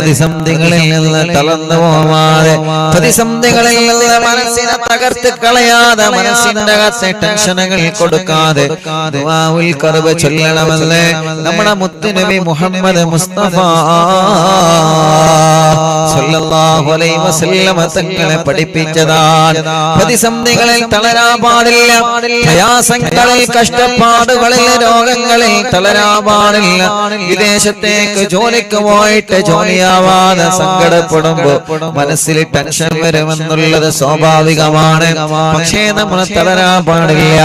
പ്രതിസന്ധികളിൽ നിന്ന് തളർന്നു പോവാതെ, പ്രതിസന്ധികളിൽ നിന്ന് മനസ്സിനെ തകർത്ത് കളയാതെ, മനസ്സിന്റെ അകത്തെ ടെൻഷനുകൾ കൊടുക്കാതെ ദുആഉൽ ഖർബ് ചൊല്ലണമെന്ന് നമ്മുടെ മുത്തുനബി മുഹമ്മദ് മുസ്തഫ സല്ലല്ലാഹു അലൈഹി വസല്ലം തങ്ങളെ പഠിപ്പിച്ചതാണ്. പ്രതിസന്ധികളിൽ തളരാൻ പാടില്ല, പ്രയാസങ്ങളിൽ, കഷ്ടപ്പാടുകളിൽ, രോഗങ്ങളിൽ തളരാൻ പാടില്ല. വിദേശത്തേക്ക് ജോലിക്ക് പോയിട്ട് ജോലിയാവാതെ സങ്കടപ്പെടുമ്പോ മനസ്സിൽ ടെൻഷൻ വരുമെന്നുള്ളത് സ്വാഭാവികമാണ്. പക്ഷേ നമ്മൾ തളരാൻ പാടില്ല.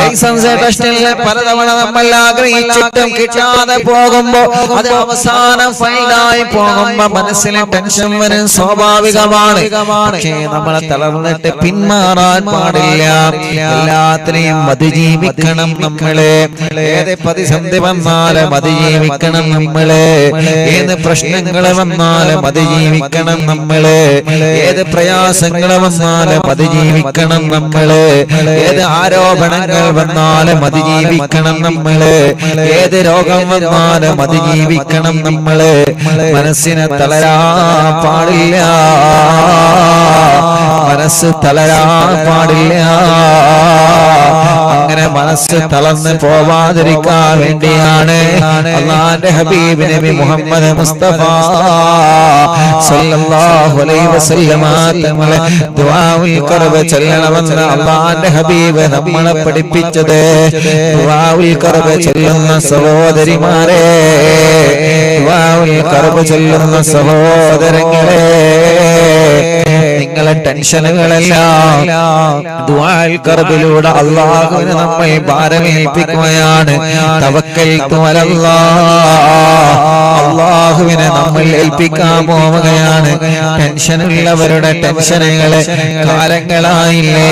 ലൈസൻസ് ടെസ്റ്റിൽ പലതവണ നമ്മൾ ആഗ്രഹിച്ചിട്ടും കിട്ടാതെ പോകുമ്പോ, അത് അവസാനം ഫൈലായി പോകുമ്പോ മനസ്സിൽ ടെൻഷൻ വരും, സ്വാഭാവികമാണ്. പക്ഷേ നമ്മളെ തളർന്നിട്ട് പിന്മാറാൻ പാടില്ല. എല്ലാത്തിനെയും അതിജീവിക്കണം നമ്മളെ. ഏത് പ്രതിസന്ധി വന്നാലും അതിജീവിക്കണം നമ്മളെ. ഏത് പ്രശ്നങ്ങൾ വന്നാലും അതിജീവിക്കണം നമ്മളെ. ഏത് പ്രയാസങ്ങൾ വന്നാലും അതിജീവിക്കണം നമ്മളെ. ഏത് ആരോപണങ്ങൾ വന്നാലും അതിജീവിക്കണം നമ്മളെ. ഏത് രോഗം വന്നാലും അതിജീവിക്കണം നമ്മളെ. മനസ്സിനെ തളരാൻ പാടില്ല, മനസ്സ് തളരാൻ പാടില്ല. അങ്ങനെ മനസ്സ് തളർന്ന് പോവാതിരിക്കാൻ വേണ്ടിയാണ് അല്ലാഹുവിന്റെ ഹബീബ് നബി മുഹമ്മദ് മുസ്തഫ സല്ലല്ലാഹു അലൈഹി വസല്ലം തങ്ങളെ ദുആഉൽ ഖർബ് ചൊല്ലണമെന്ന് അല്ലാഹുവിന്റെ ഹബീബ് നമ്മളെ പഠിപ്പിച്ചത്. ദുആഉൽ ഖർബ് ചൊല്ലുന്ന സഹോദരിമാരെ, ദുആഉൽ ഖർബ് ചൊല്ലുന്ന സഹോദരങ്ങളെ, നിങ്ങളെ ടെൻഷനുകളെല്ലാം ദുആഉൽ ഖർബിലൂടെ അല്ലാഹുവിനെ നമ്മൾ ഭാരമേൽപ്പിക്കുകയാണ്. തവക്കൽതു അലല്ലാഹ്, അല്ലാഹുവിനെ നമ്മൾ ഏൽപ്പിക്കാൻ പോവുകയാണ്. ടെൻഷനുള്ളവരുടെ ടെൻഷനുകളെ കാലങ്ങളായില്ലേ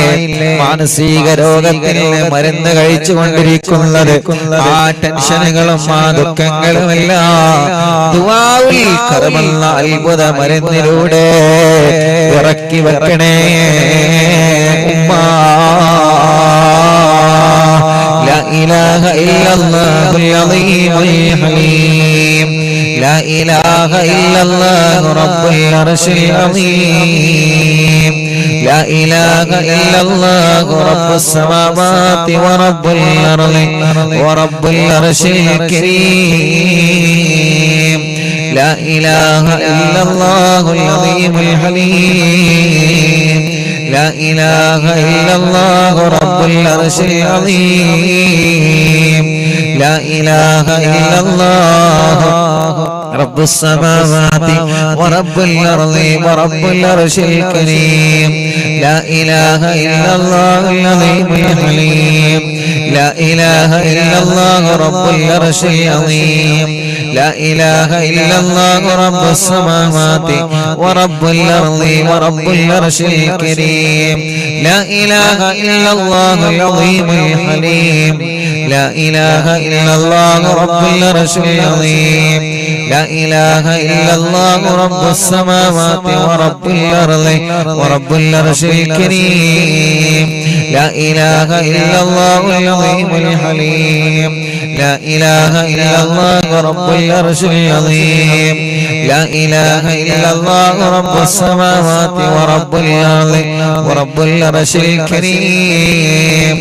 മാനസിക രോഗത്തിന് മരുന്ന് കഴിച്ചുകൊണ്ടിരിക്കുന്നത്. ആ ടെൻഷനുകളും ആ ദുഃഖങ്ങളുമെല്ലാം ദുആഉൽ ഖർബ് എന്ന അത്ഭുത മരുന്നിലൂടെ ഇറക്കി വെക്കണേ ഉമ്മ. ലാ ഇലാഹ ഇല്ലല്ലാഹുൽ അളീമുൽ ഹലീം, ലാ ഇലാഹ ഇല്ലല്ലാഹു റബ്ബുൽ അർശിൽ അളീം, ലാ ഇലാഹ ഇല്ലല്ലാഹു റബ്ബുസ് സമാവാതി വറബ്ബുൽ അർളി വറബ്ബുൽ അർശിൽ കരീം, لا إله إلا الله العظيم الحليم، لا إله إلا الله رب العرش العظيم، لا إله إلا الله رب السماوات ورب الأرض ورب العرش الكريم، لا إله إلا الله العظيم الحليم، لا إله إلا الله رب العرش العظيم، لا إله إلا الله رب السماوات ورب الأرض ورب العرش الكريم، لا إله إلا الله العظيم الحليم، لا إله إلا الله رب العرش العظيم، لا إله إلا الله رب السماوات ورب الأرض ورب العرش الكريم، لا إله إلا الله العظيم الحليم، لا إله إلا الله رب العرش العظيم، لا إله إلا الله رب السماوات ورب الأرض ورب العرش الكريم،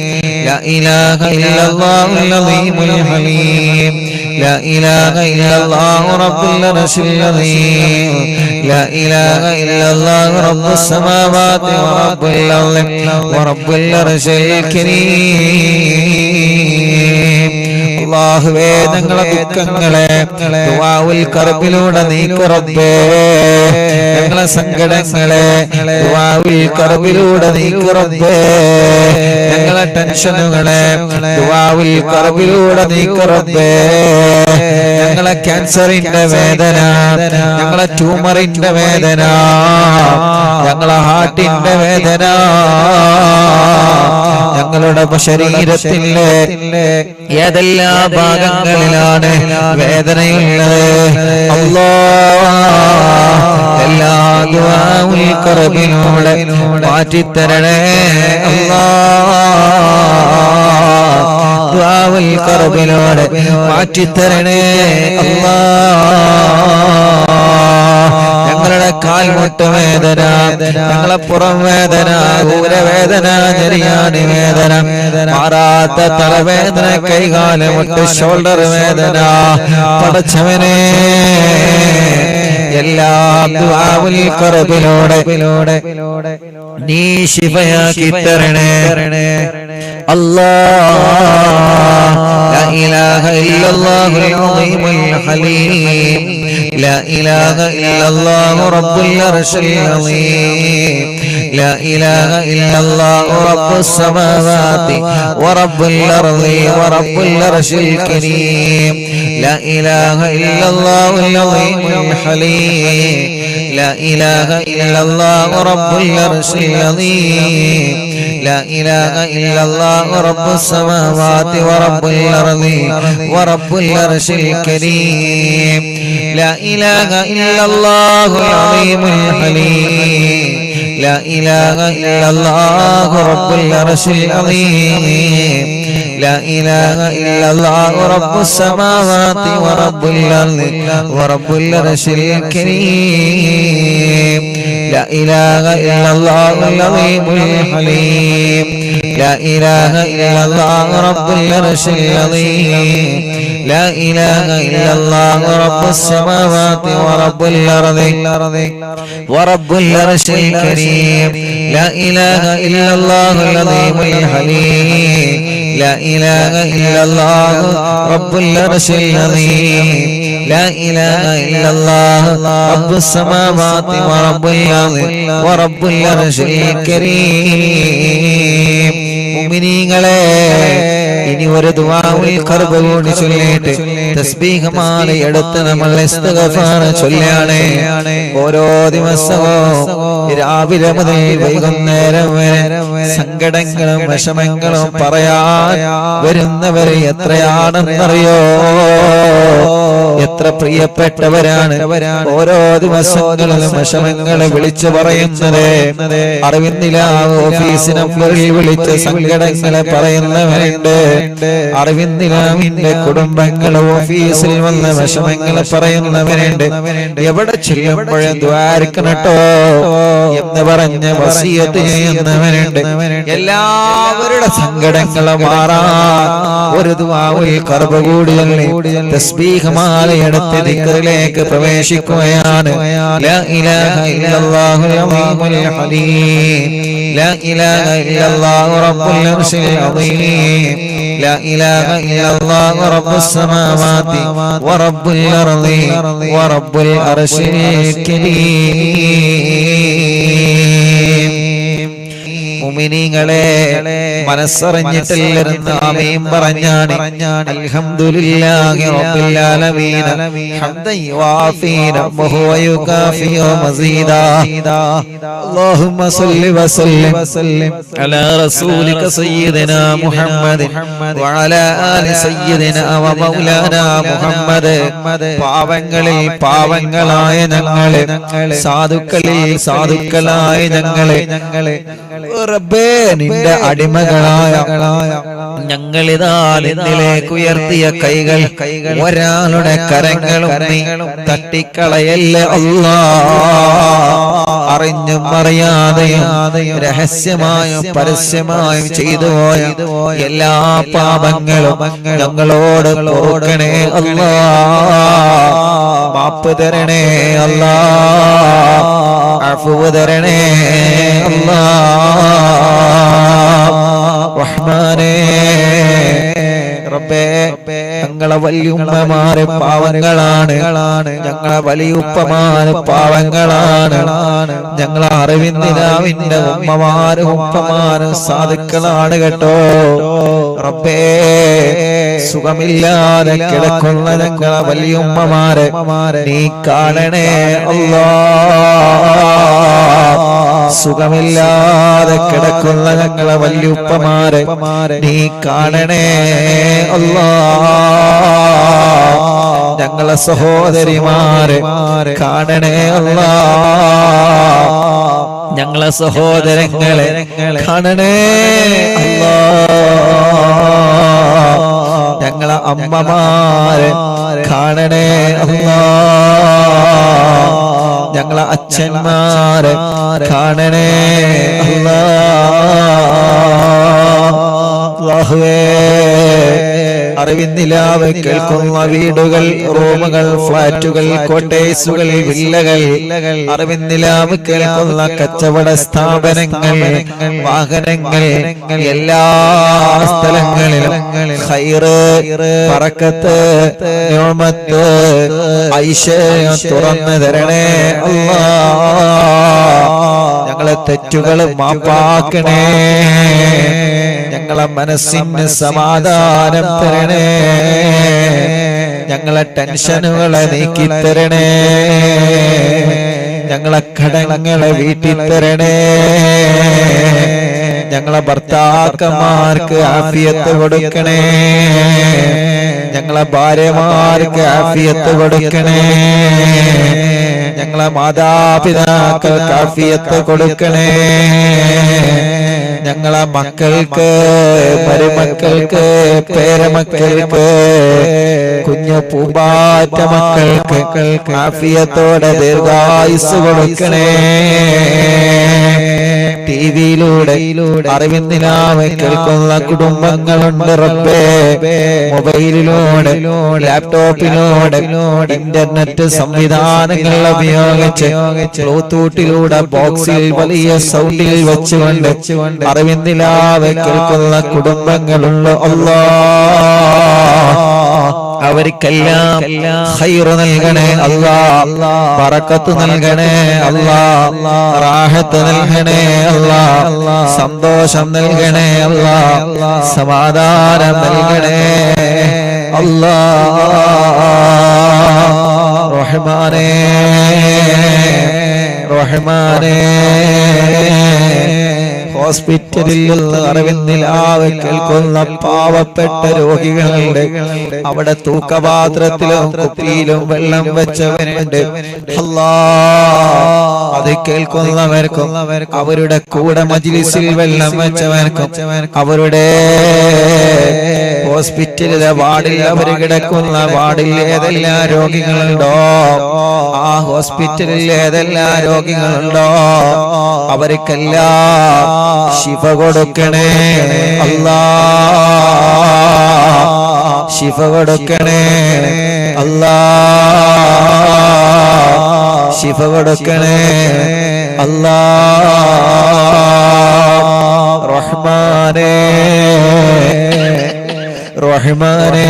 لا إله إلا الله العظيم الحليم، لا إله إلا الله رب العرش العظيم، لا إله إلا الله رب السماوات ورب الأرض ورب العرش الكريم. അല്ലാഹുവേ ഞങ്ങളുടെ ദുഃഖങ്ങളെ ദുആഉൽ ഖർബിലൂടെ നീക്ക് റബ്ബേ, ഞങ്ങളുടെ സങ്കടങ്ങളെ ദുആഉൽ ഖർബിലൂടെ നീക്ക് റബ്ബേ, ഞങ്ങളുടെ ടെൻഷനുകളെ ദുആഉൽ ഖർബിലൂടെ നീക്ക് റബ്ബേ, ഞങ്ങളെ ക്യാൻസറിന്റെ വേദന, ഞങ്ങളെ ട്യൂമറിന്റെ വേദന, ഞങ്ങളെ ഹാർട്ടിന്റെ വേദന, ഞങ്ങളുടെ ശരീരത്തിലെ ഏതെല്ലാം ഭാഗങ്ങളിലാണ് വേദനയുള്ളത് അല്ലാഹ് എല്ലാ ദുആഉൽ ഖർബിലൂടെ മാറ്റിത്തരണേ അല്ലാഹ്, ദുആഉൽ ഖർബിലൂടെ മാറ്റിത്തരണേ അല്ലാഹ്. കാൽമുട്ട് വേദന, ഞങ്ങളെ പുറം വേദന, ഊരവേദന, ഞെരിയാണി വേദന, മാറാത്ത തലവേദന, കൈകാല് മുട്ട്, ഷോൾഡർ വേദന, പടച്ചവനെ എല്ലാ ദുആഉൽ ഖർബിലൂടെ നീ ശിഫയാക്കി തരണേ അല്ലാഹ്. ലാ ഇലാഹ ഇല്ലല്ലാഹുൽ അളീമുൽ ഹലീം, ലാ ഇലാഹ ഇല്ലല്ലാഹു റബ്ബുൽ അർശിൽ അളീം, ലാ ഇലാഹ ഇല്ലല്ലാഹു റബ്ബുസ് സമാവാതി വറബ്ബുൽ അർളി വറബ്ബുൽ അർശിൽ കരീം, ലാ ഇലാഹ ഇല്ലല്ലാഹുൽ അളീമുൽ ഹലീം, ലാ ഇലാഹ ഇല്ലല്ലാഹു റബ്ബുൽ അർശിൽ അളീം, ലാ ഇലാഹ ഇല്ലല്ലാഹു റബ്ബുസ് സമാവാതി വറബ്ബുൽ അർളി വറബ്ബുൽ അർശിൽ കരീം, ലാ ഇലാഹ ഇല്ലല്ലാഹുൽ അളീമുൽ ഹലീം, ലാ ഇലാഹ ഇല്ലല്ലാഹു റബ്ബുൽ അർശിൽ അളീം, ലാ ഇലാഹ ഇല്ലല്ലാഹു റബ്ബുസ് സമാവാതി വറബ്ബുൽ അർളി വറബ്ബുൽ അർശിൽ കരീം, ലാ ഇലാഹ ഇല്ലല്ലാഹുൽ അളീമുൽ ഹലീം, ലാ ഇലാഹ ഇല്ലല്ലാഹു റബ്ബുൽ അർശിൽ അളീം, ലാ ഇലാഹ ഇല്ലല്ലാഹു റബ്ബുസ് സമാവാതി വറബ്ബുൽ അർളി വറബ്ബുൽ അർശിൽ കരീം, ലാ ഇലാഹ ഇല്ലല്ലാഹുൽ അളീമുൽ ഹലീം, ലാ ഇലാഹ ഇല്ലല്ലാഹു റബ്ബുൽ അർശിൽ അളീം, ലാ ഇലാഹ ഇല്ലല്ലാഹു റബ്ബുസ് സമാവാതി വറബ്ബുൽ അർളി വറബ്ബുൽ അർശിൽ കരീം. മുഅ്മിനീങ്ങളെ, ഇനി ഒരു ദുആഉൽ ഖർബ് കൂടി ചൊല്ലിയിട്ട് തസ്ബീഹ് മാല എടുത്ത് നമ്മൾ ഇസ്തിഗ്ഫാർ ചൊല്ലാണ്. ഓരോ ദിവസവും രാവിലെ മുതൽ വൈകുന്നേരം വരെ സങ്കടങ്ങളും വിഷമങ്ങളും പറയാൻ വരുന്നവരെ എത്രയാണെന്നറിയോ? എത്ര പ്രിയപ്പെട്ടവരാണ് ഓരോ ദിവസങ്ങളിലും വിഷമങ്ങളെ വിളിച്ചു പറയുന്നത്. അറിവിന്ദിലാവ് ഓഫീസ് നമ്പറിൽ വിളിച്ച് സങ്കടങ്ങളെ പറയുന്നവരുണ്ട്. അറിവിന്ദിലാവിന്റെ കുടുംബങ്ങൾ ഓഫീസിൽ വന്ന് വിഷമങ്ങളെ പറയുന്നവരുണ്ട്. എവിടെ ചെല്ലുമ്പോഴും ദ്വാരക്കണട്ടോ എന്ന് പറഞ്ഞ് വസിയത്ത് ചെയ്യുന്നവരുണ്ട്. എല്ലാവരുടെ സങ്കടങ്ങളെ മാറാൻ ഒരു ദുആഉൽ ഖർബ് കൂടി തസ്ബീഹ് മാലയെടുത്ത് ദിക്റിലേക്ക് പ്രവേശിക്കുകയാണ്. ലാ ഇലാഹ ഇല്ലല്ലാഹുൽ അളീമുൽ ഹലീം, ലാ ഇലാഹ ഇല്ലല്ലാഹു റബ്ബുൽ അർശിൽ അളീം, ലാ ഇലാഹ ഇല്ലല്ലാഹു റബ്ബുസ് സമാവാതി വറബ്ബുൽ അർളി വറബ്ബുൽ അർശിൽ കരീം. മുഅ്മിനീങ്ങളെ, മനസ്സറിഞ്ഞിട്ടില്ലെന്ന് ആമീൻ പറഞ്ഞാണ്. അൽഹംദുലില്ലാഹി റബ്ബിൽ ആലമീൻ ഹംദൻ യുവാഫി റബ്ബഹു വയുകാഫി മസീദാ. അല്ലാഹുമ്മ സ്വല്ലി വസല്ലിം അലാ റസൂലിക സയ്യിദിനാ മുഹമ്മദ് വഅലാ ആലി സയ്യിദിനാ വമൗലാനാ മുഹമ്മദ്. പാവങ്ങളിൽ പാവങ്ങളായ ഞങ്ങളെ, സാധുക്കളിൽ സാധുക്കളായ ഞങ്ങളെ റബ്ബേ, നിന്റെ അടിമകളായ ഞങ്ങളിതാ നിന്നിലേക്ക് ഉയർത്തിയ കൈകൾ, ഒരാളുടെ കരങ്ങളും നീ തട്ടിക്കളയല്ലേ അല്ലാഹ്. അറിഞ്ഞും അറിയാതെയും രഹസ്യമായും പരസ്യമായും ചെയ്തു പോയ എല്ലാ പാപങ്ങളും ഞങ്ങളോട് പൊറുക്കണേ അല്ലാഹ്. മാപ്പ് തരണേ അല്ലാഹ്, അഫ്വ് തരണേ അല്ലാഹ്. റഹ്മാനേ റബ്ബേ, ഞങ്ങളെ വലിയുമ്മമാര് പാവങ്ങളാണ്, ഞങ്ങളെ വലിയുപ്പമാര് പാവങ്ങളാണ്, ഞങ്ങളെ അറിവിന്ദിനാവിന്റെ ഉമ്മമാരും ഉപ്പമാരും സാധുക്കളാണ് കേട്ടോ. റബ്ബേ, സുഖമില്ലാതെ കിടക്കുന്ന ഞങ്ങളെ വലിയുമ്മമാരെ നീ കാണണേ അല്ലാഹ്. സുഖമില്ലാതെ കിടക്കുന്ന ഞങ്ങളെ വല്യുപ്പമാരെ നീ കാണണേ അല്ലാഹ്. ഞങ്ങളെ സഹോദരിമാരെ കാണണേ അല്ലാഹ്. ഞങ്ങളെ സഹോദരങ്ങളെ കാണണേ അല്ലാഹ്. ഞങ്ങളെ അമ്മമാരെ കാണണേ അല്ലാഹ്. ഞങ്ങളെ അച്ഛന്മാരെ കാണണേ അല്ലാഹുവേ. അറിവിന്നിലാവ് കേൾക്കുന്ന വീടുകൾ, റൂമുകൾ, ഫ്ലാറ്റുകൾ, കോട്ടേഴ്സുകൾ, വില്ലകൾ, അറിവിന്നിലാവ് കേൾക്കുന്ന കച്ചവട സ്ഥാപനങ്ങൾ, വാഹനങ്ങൾ, എല്ലാ സ്ഥലങ്ങളിലും ഖൈറ്, ബറക്കത്ത്, നിഅമത്ത്, ഐശ്വര്യം തുറന്നു തരണേ അല്ലാഹ്. ഞങ്ങളെ തെറ്റുകൾ മാപ്പാക്കണേ, ഞങ്ങളെ മനസ്സിന് സമാധാനം തരണേ, ഞങ്ങളെ ടെൻഷനുകളെ നീക്കിത്തരണേ, ഞങ്ങളെ കടങ്ങളെ വീട്ടിത്തരണേ, ഞങ്ങളെ ഭർത്താക്കന്മാർക്ക് ആഫിയത്ത് കൊടുക്കണേ, ഞങ്ങളെ ഭാര്യമാർക്ക് ആഫിയത്ത് കൊടുക്കണേ, ഞങ്ങളെ മാതാപിതാക്കൾക്ക് ആഫിയത്ത് കൊടുക്കണേ, ഞങ്ങളെ മക്കൾക്ക്, മരുമക്കൾക്ക്, പേരമക്കൾക്ക്, കുഞ്ഞു പൂമ്പാറ്റ മക്കൾക്ക് ആഫിയത്തോടെ ദീർഘായുസ് കൊടുക്കണേ. ടിവിയിലൂടെ അറിവിന്നിലാവ് കേൾക്കുന്ന കുടുംബങ്ങളുണ്ട് റബ്ബേ. മൊബൈലിലൂടെ, ലാപ്ടോപ്പിലൂടെ, ഇന്റർനെറ്റ് സംവിധാനങ്ങൾ ഉപയോഗിച്ച് ബ്ലൂടൂത്തിലൂടെ ബോക്സിൽ വലിയ സൗണ്ടിൽ വെച്ചുകൊണ്ട് അറിവിന്നിലാവ് കേൾക്കുന്ന കുടുംബങ്ങളുണ്ട് അല്ലാഹ്. അവർക്കെല്ലാം ഖൈറ് നൽകണേ അല്ലാഹ്, ബറക്കത്ത് നൽകണേ അല്ലാഹ്, റാഹത്ത് നൽകണേ അല്ലാഹ്, സന്തോഷം നൽകണേ അല്ലാഹ്, സമാധാനം നൽകണേ അല്ലാഹ്. റഹ്മാനേ റഹ്മാനേ, ഹോസ്പിറ്റലിൽ നിന്ന് അറിവിന്നിലാവ് കേൾക്കുന്ന പാവപ്പെട്ട രോഗികളുണ്ട്. അവിടെ തൂക്കപാത്രത്തിലും കുപ്പിയിലും വെള്ളം വെച്ചവനുണ്ട് അല്ലാഹ്. അത് കേൾക്കുന്നവർക്കും അവരുടെ കൂടെ മജ്ലിസിൽ വെള്ളം വെച്ചവർക്കും അവരുടെ ഹോസ്പിറ്റലിലെ വാർഡിൽ അവർ കിടക്കുന്ന വാർഡിൽ ഏതെല്ലാം രോഗികളുണ്ടോ, ആ ഹോസ്പിറ്റലിൽ ഏതെല്ലാം രോഗികളുണ്ടോ അവർക്കെല്ലാം ശിഫ കൊടുക്കണേ അല്ലാഹ്, ശിഫ കൊടുക്കണേ അല്ലാഹ്, ശിഫ കൊടുക്കണേ അല്ലാഹ്. റഹ്മാനേ റഹ്മാനേ,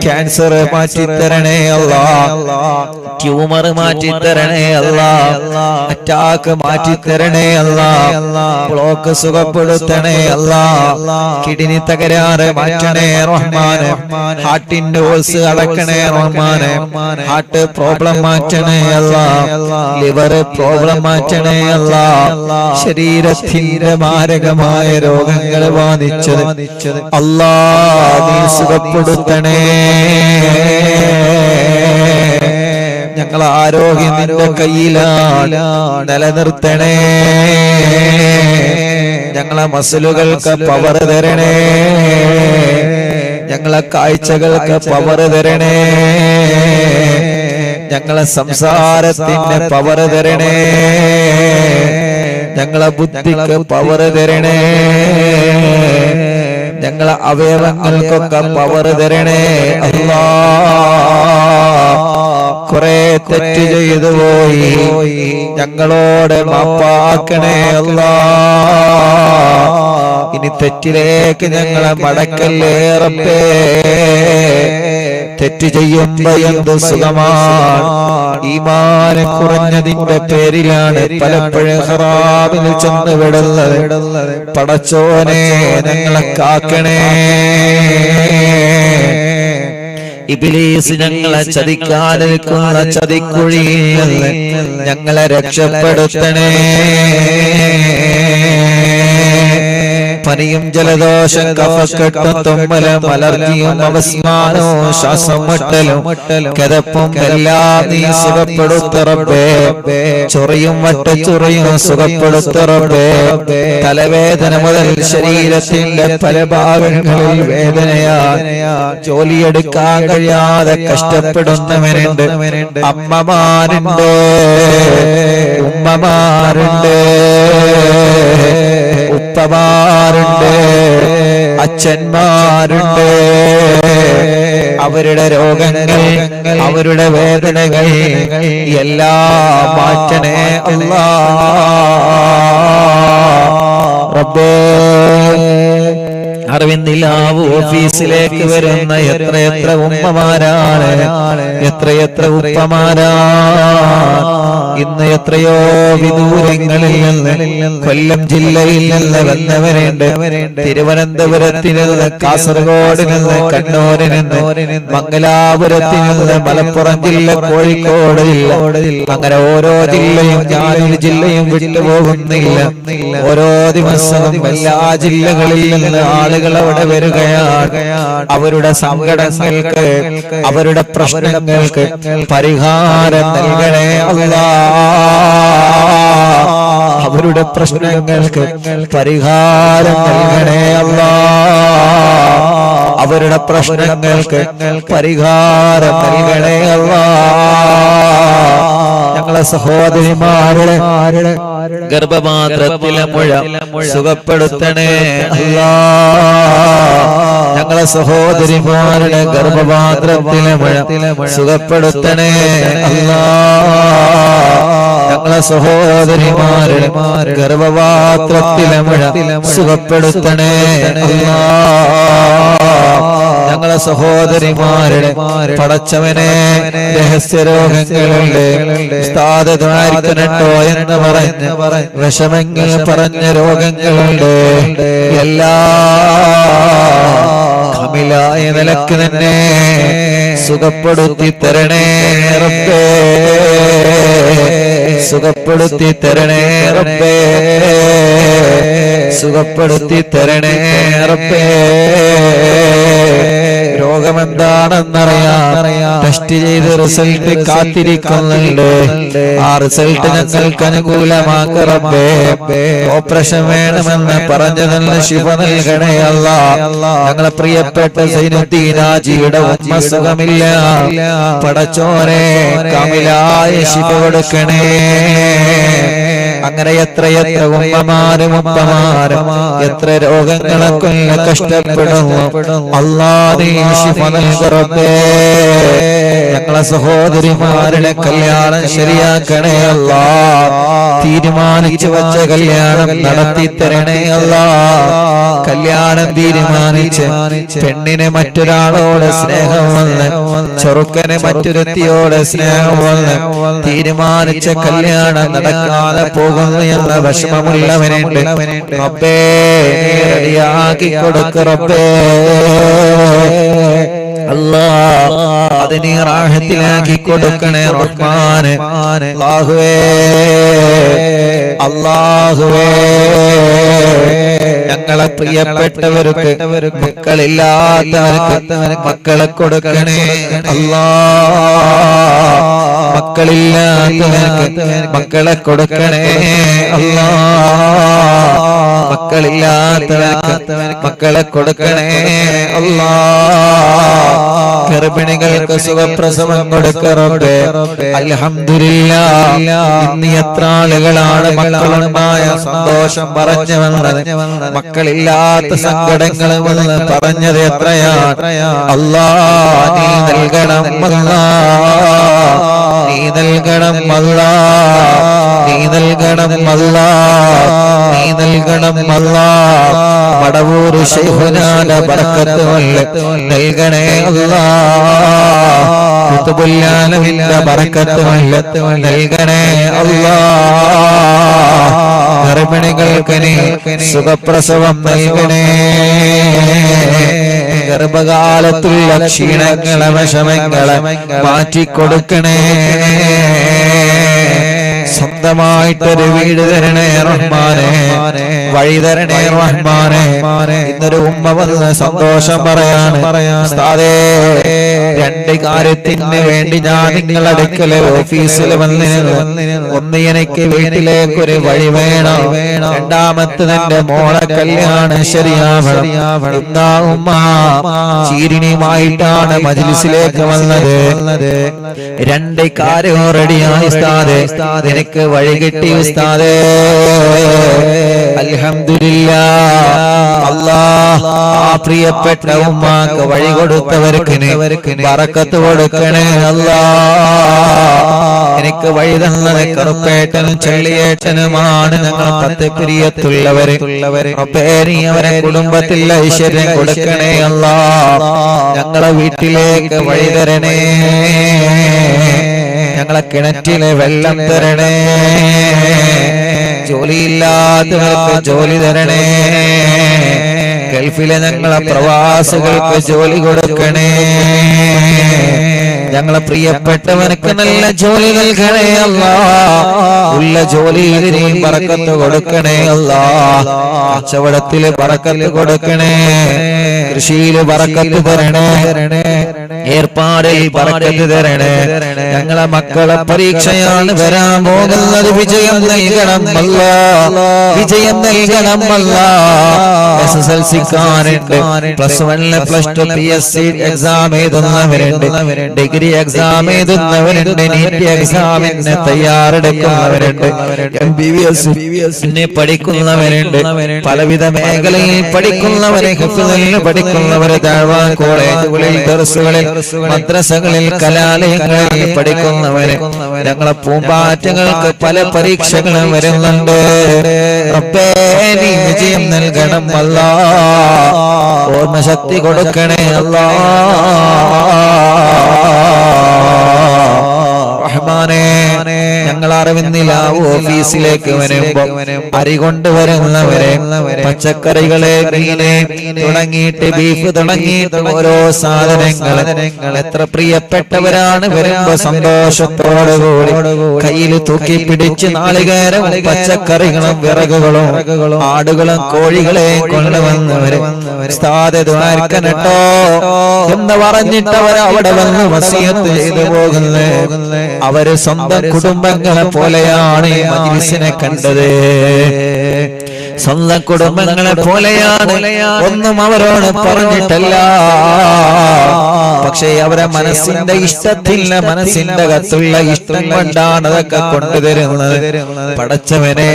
ക്യാൻസർ മാറ്റിത്തരണേ അല്ലാഹ്, ട്യൂമർ മാറ്റിത്തരണേ അല്ലാഹ്, അറ്റാക്ക് മാറ്റിത്തരണേ അല്ലാഹ്, ബ്ലോക്ക് സുഖപ്പെടുത്തണേ അല്ലാഹ്, കിഡ്നി തകരാറ് മാറ്റണേ റഹ്മാനെ, ഹാർട്ടിന്റെ ഓൾസ് അടക്കണേ റഹ്മാനെ, ഹാർട്ട് പ്രോബ്ലം മാറ്റണേ അല്ലാഹ്, ലിവർ പ്രോബ്ലം മാറ്റണേ അല്ലാഹ്, ശരീരത്തിന്റെ മാരകമായ രോഗങ്ങൾ ബാധിച്ചത് അല്ലാഹ് നീ സുഖപ്പെടുത്തണേ. ഞങ്ങളെ ആരോഗ്യം നിന്റെ കയ്യിലാണ്, നിലനിർത്തണേ. ഞങ്ങളെ മസിലുകൾക്ക് പവർ തരണേ, ഞങ്ങളെ കാഴ്ചകൾക്ക് പവർ തരണേ, ഞങ്ങളെ സംസാരത്തിന് പവർ തരണേ, ഞങ്ങളെ ബുദ്ധിക്ക് പവർ തരണേ, ഞങ്ങളെ അവയവങ്ങൾക്കൊക്കെ പവർ തരണേ അല്ലാഹ്. കുറെ തെറ്റ് ചെയ്തു പോയി, ഞങ്ങളോട് മാപ്പാക്കണേ അല്ലാഹ്. ഇനി തെറ്റിലേക്ക് ഞങ്ങളെ മടക്കല്ലേ റബ്ബേ. തെറ്റ് ചെയ്യുമ്പോ എന്ത് സുഖമാണ്, ഈമാൻ കുറഞ്ഞതിന്റെ പേരിലാണ് പലപ്പോഴും ഹറാമിൽ ചെന്ന് വിടുന്നത്. പടച്ചോനെ ഞങ്ങളെ കാക്കണേ. ഇബ്ലീസ് ഞങ്ങളെ ചതിക്കാതിരിക്കുന്ന ചതിക്കുഴിയിൽ ഞങ്ങളെ രക്ഷപ്പെടുത്തണേ. പനിയും ജലദോഷം കഫക്കെട്ടും തുമ്മലും അലർജിയും അവസ്മാനവും ശ്വാസം മുട്ടലും കിതപ്പും എല്ലാം നീ സുഖപ്പെടുത്ത റബ്ബേ. ചൊറിയും വട്ടച്ചൊറിയും സുഖപ്പെടുത്ത റബ്ബേ. തലവേദന മുതൽ ശരീരത്തിന്റെ പല ഭാഗങ്ങളിൽ വേദനയാ. ജോലിയെടുക്കാൻ കഴിയാതെ കഷ്ടപ്പെടുന്നവനുണ്ട്, അമ്മമാരുണ്ട്, ഉമ്മമാരുണ്ട്, ഉപ്പമാരുണ്ട്, അച്ഛന്മാരുണ്ട്. അവരുടെ രോഗങ്ങൾ, അവരുടെ വേദനകൾ എല്ലാം മാറ്റണേ അല്ലാഹ് റബ്ബേ. അറിവിന്നില്ലാവ് ഓഫീസിലേക്ക് വരുന്ന എത്രയെത്ര ഉമ്മമാരാണ്, എത്രയെത്ര ഉപ്പമാരാണ്. ഇന്ന് എത്രയോ വിദൂരങ്ങളിൽ നിന്ന്, കൊല്ലം ജില്ലയിൽ നിന്ന് വന്നവരുണ്ട്. തിരുവനന്തപുരത്തിൽ നിന്ന്, കാസർഗോഡ് നിന്ന്, കണ്ണൂരിൽ നിന്ന്, മംഗലാപുരത്തിൽ നിന്ന്, മലപ്പുറം ജില്ല, കോഴിക്കോട് ജില്ല, അങ്ങനെ ഓരോ ജില്ലയും ഞാനൊരു ജില്ലയും വിട്ടുപോകുന്നില്ല. ഓരോ ദിവസവും എല്ലാ ജില്ലകളിൽ നിന്ന് ആളുകൾ അവിടെ വരികയാണ്. അവരുടെ സങ്കടങ്ങൾക്ക്, അവരുടെ പ്രശ്നങ്ങൾക്ക് പരിഹാരം നൽകണേ അല്ലാഹ്. അവരുടെ പ്രശ്നങ്ങൾക്ക് പരിഹാരം നൽകണേ അല്ലാഹ്. അവരുടെ പ്രശ്നങ്ങൾക്ക് പരിഹാരം നൽകണേ അല്ലാഹ്. ഞങ്ങളെ സഹോദരിമാരുടെ ഗർഭപാത്രത്തിലെ മുഴ സുഖപ്പെടുത്തണേ അല്ലാഹ്. ഞങ്ങളെ സഹോദരിമാരുടെ ഗർഭപാത്രത്തിലെ മുഴ സുഖപ്പെടുത്തണേ അല്ലാഹ്. ഞങ്ങളെ സഹോദരിമാരുടെ ഗർഭപാത്രത്തിലെ മുഴ സുഖപ്പെടുത്തണേ അല്ലാഹ്. ഞങ്ങളെ സഹോദരിമാരുടെ പടച്ചവനെ രഹസ്യ രോഗങ്ങളുണ്ട്, സ്ഥാതോ എന്ന് പറഞ്ഞ് വിഷമങ്ങൾ പറഞ്ഞ രോഗങ്ങളുണ്ട്. എല്ലാ കമിലായ നിലക്ക് തന്നെ സുഖപ്പെടുത്തി തരണേ റബ്ബേ. സുഖപ്പെടുത്തി തരണേ റബ്ബേ. സുഖപ്പെടുത്തി തരണേ റബ്ബേ. രോഗമെന്താണെന്നറിയാം, ടെസ്റ്റ് ചെയ്ത് റിസൾട്ട് കാത്തിരിക്കുന്നുണ്ട്. ആ റിസൾട്ട് ഞങ്ങൾക്ക് അനുകൂലമാക്ക റബ്ബേ. ഓപ്പറേഷൻ വേണമെന്ന് പറഞ്ഞതല്ല, ശിവ നൽകണേ അല്ലാഹ്. ഞങ്ങളെ പ്രിയപ്പെട്ട സൈനുദ്ദീൻ ഹാജിയുടെ ഉമ്മ സുഖമില്ല, പടച്ചോനെ കമിലായ ശിവ കൊടുക്കണേ. അങ്ങനെ എത്രയെത്ര ഉമ്മമാരും ഉപ്പമാരും എത്ര രോഗങ്ങളെ കൊണ്ട് കഷ്ടപ്പെടുന്നു. അല്ലാഹ് നീ ശിഫ നൽകണേ. ഞങ്ങളെ സഹോദരിമാരുടെ കല്യാണം ശരിയാക്കണേ അല്ലാഹ്. തീരുമാനിച്ചു വച്ച കല്യാണം നടത്തി തരണേ അല്ലാഹ്. കല്യാണം തീരുമാനിച്ച് പെണ്ണിന് മറ്റൊരാളോട് സ്നേഹം വന്ന്, ചെറുക്കന് മറ്റൊരുത്തിയോട് സ്നേഹം വന്ന് തീരുമാനിച്ച കല്യാണം നടക്കാതെ പോകുന്നു എന്ന വിഷമമുള്ളവനുണ്ട്. റബ്ബേ റെഡിയാക്കി കൊടുക്ക റബ്ബേ. അല്ലാഹ് അതിനെ റാഹത്തിലാക്കി കൊടുക്കണേ റഹ്മാനെ. അല്ലാഹുവേ, അല്ലാഹുവേ, ഞങ്ങളെ പ്രിയപ്പെട്ടവർക്ക്, മക്കളില്ലാത്തവർക്ക് മക്കളെ കൊടുക്കണേ അല്ലാഹ്. മക്കളില്ലാത്തവർക്ക് മക്കളെ കൊടുക്കണേ അല്ലാഹ്. മക്കളില്ലാത്തവർക്ക് മക്കളെ കൊടുക്കണേ അല്ലാഹ്. ഗർഭിണികൾക്ക് സുഖപ്രസവം കൊടുക്ക റബ്ബേ. അൽഹംദുലില്ലാഹ്, ഇന്ന് എത്ര ആളുകളാണ് മക്കളുണ്ടായ സന്തോഷം പറഞ്ഞു വന്നത്, മക്കളില്ലാത്ത സങ്കടങ്ങൾ വന്ന് പറഞ്ഞത് എത്രയാണ്. അല്ലാഹ് നീ നൽകണം അല്ലാഹ്, നീ നൽകണം അല്ലാഹ്, നീ നൽകണം അല്ലാഹ്, നീ നൽകണം അല്ലാഹ്. മടവൂർ ശൈഖുനാന്റെ ബർക്കത്ത് നൽകണേ അല്ലാഹ്. ഖുതുബുല്ലാലമിന്റെ ബർക്കത്ത് നൽകണേ അല്ലാഹ്. ഗർഭിണികൾക്ക് നീ സുഖപ്രസവം നൽകണേ. ഗർഭകാലത്തുള്ള ക്ഷീണങ്ങളെ വിഷമങ്ങളെ മാറ്റിക്കൊടുക്കണേ. സ്വന്തം സ്വന്തമായിട്ടൊരു വീട് തരണേ റഹ്മാനെ, വഴി തരണേ റഹ്മാനെ. ഇന്നൊരു ഉമ്മ വന്ന് സന്തോഷം പറയാണ്, ഉസ്താദേ രണ്ട് കാര്യത്തിന് വേണ്ടി ഞാൻ നിങ്ങളുടെ അടുക്കല് ഓഫീസിൽ വന്നിരുന്നു. ഒന്ന്, എനിക്ക് വീട്ടിലേക്ക് ഒരു വഴി വേണം. രണ്ടാമത്തത് എന്റെ മോളെ കല്യാണം ശരിയാവണം. എന്താ ഉമ്മ ചീരിണിയുമായിട്ടാണ് മജ്ലിസിലേക്ക് വന്നത്. രണ്ട് കാര്യം റെഡിയായി ഉസ്താദേ, എനിക്ക് വഴി കിട്ടി ഉസ്താദേ. അൽഹംദുലില്ലാഹ്. അല്ലാഹ് ആ പ്രിയപ്പെട്ട ഉമ്മാക്ക് വഴി കൊടുത്തവർക്ക് ബറക്കത്ത് കൊടുക്കണേ അല്ലാഹ്. എനിക്ക് വഴി തന്നത് കറുപ്പേട്ടനും ചെള്ളിയേട്ടനുമാണ്. ഞങ്ങൾ 10 പ്രിയത്തുള്ളവര്. റബ്ബേ നീ അവരെ കുടുംബത്തിൽ ഐശ്വര്യം കൊടുക്കണേ അല്ലാഹ്. ഞങ്ങളെ വീട്ടിലേക്ക് വഴി തരണേ, ഞങ്ങളെ കിണറ്റിലെ വെള്ളം തരണേ, ജോലിയില്ലാത്തവർക്ക് ജോലി തരണേ, ഗൾഫിലെ ഞങ്ങളെ പ്രവാസികൾക്ക് ജോലി കൊടുക്കണേ, ഞങ്ങളെ പ്രിയപ്പെട്ടവർക്ക് നല്ല ജോലി നൽകണേ അല്ലാഹ്. ഉള്ള ജോലിയിൽ നീ ബറക്കത്ത് കൊടുക്കണേ അല്ലാഹ്. കച്ചവടത്തില് ബറക്കത്ത് കൊടുക്കണേ, കൃഷിയിൽ ബറക്കത്ത് തരണേ, ഏർപ്പാടിൽ ബറക്കത്ത് തരണേ. ഞങ്ങളെ മക്കളെ പരീക്ഷയാണ് വരാൻ പോകുന്നത്. വിജയം നൽകണം അല്ലാഹ്, വിജയം നൽകണം അല്ലാഹ്. SSLC-ക്കാരുണ്ട്, +1 +2 PSC എക്സാം എഴുതുന്നവരുണ്ട്, ഡിഗ്രി എക്സാം എഴുതുന്നവരുണ്ട്, നീറ്റ് എക്സാമിന് തയ്യാറെടുക്കുന്നവരുണ്ട്, MBBS പഠിക്കുന്നവരുണ്ട്, പലവിധ മേഖലയിൽ പഠിക്കുന്നവരെ, ഹിഫ്ളിൽ പഠിക്കുന്നവരെ, ദഅവാ കോളേജുകളിൽ, ദർസുകളിൽ, മദ്രസകളിൽ, കലാലയങ്ങളിൽ പഠിക്കുന്നവരെ. ഞങ്ങളെ പൂമ്പാറ്റങ്ങൾക്ക് പല പരീക്ഷകളും വരുന്നുണ്ട്. റബ്ബേ നീ വിജയം നൽകണം അല്ലാഹ്. ഓർമ്മശക്തി കൊടുക്കണേ അല്ലാഹ്. റഹ്മാനേ, ഞങ്ങൾ അറിവിന്നില്ല ഓഫീസിലേക്ക് വരുമ്പോ അരി കൊണ്ടുവരുന്നവരെ, പച്ചക്കറികളെ, മീനെ തുടങ്ങിയിട്ട് ബീഫ് തുടങ്ങിയിട്ട് ഓരോ സാധനങ്ങൾ എത്ര പ്രിയപ്പെട്ടവരാണ്. വരുമ്പോ സന്തോഷത്തോടുകൂടി കയ്യിൽ തൂക്കി പിടിച്ച് നാളികേരവും പച്ചക്കറികളും വിറകുകളും ആടുകളും കോഴികളെ കൊണ്ടുവന്നവര് സ്ഥാതോ എന്ന് പറഞ്ഞിട്ടവർ അവിടെ വന്ന് വസിയത്ത് ചെയ്തു പോകുന്നത്. അവര് സ്വന്തം കുടുംബങ്ങളെ പോലെയാണ് ഈ മജ്ലിസിനെ കണ്ടത്. സ്വന്തം കുടുംബങ്ങളെ പോലെയാണ്. ഒന്നും അവരോട് പറഞ്ഞിട്ടല്ല, പക്ഷേ അവരെ മനസ്സിന്റെ ഇഷ്ടത്തില്ല, മനസ്സിന്റെ അകത്തുള്ള ഇഷ്ടം കൊണ്ടാണ് അതൊക്കെ കൊണ്ടുതരുന്നത്. പടച്ചവനെ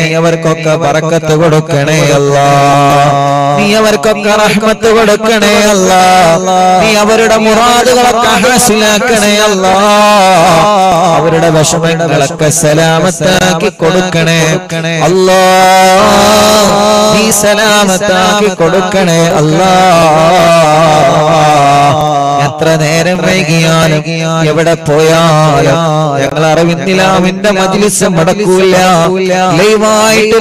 നീ അവർക്കൊക്കെ ബറക്കത്ത് കൊടുക്കണേ അല്ലാഹ്. നീ അവർക്കൊക്കെ റഹ്മത്ത് കൊടുക്കണേ അല്ലാഹ്. നീ അവരുടെ മുറാദുകളൊക്കെ ഹാസിലാക്കണേ അല്ലാഹ്. അവരുടെ വിഷമങ്ങളൊക്കെ സലാമത്താക്കി കൊടുക്കണേ അല്ലാഹ്. നീ സലാമത്താക്കി കൊടുക്കണേ അല്ലാഹ്. എത്ര നേരം വൈകിയാലും എവിടെ പോയാലും ഞങ്ങൾ അറിവിന്നിലാമിന്റെ മജ്ലിസ് മുടക്കൂല. ലൈവായിട്ട്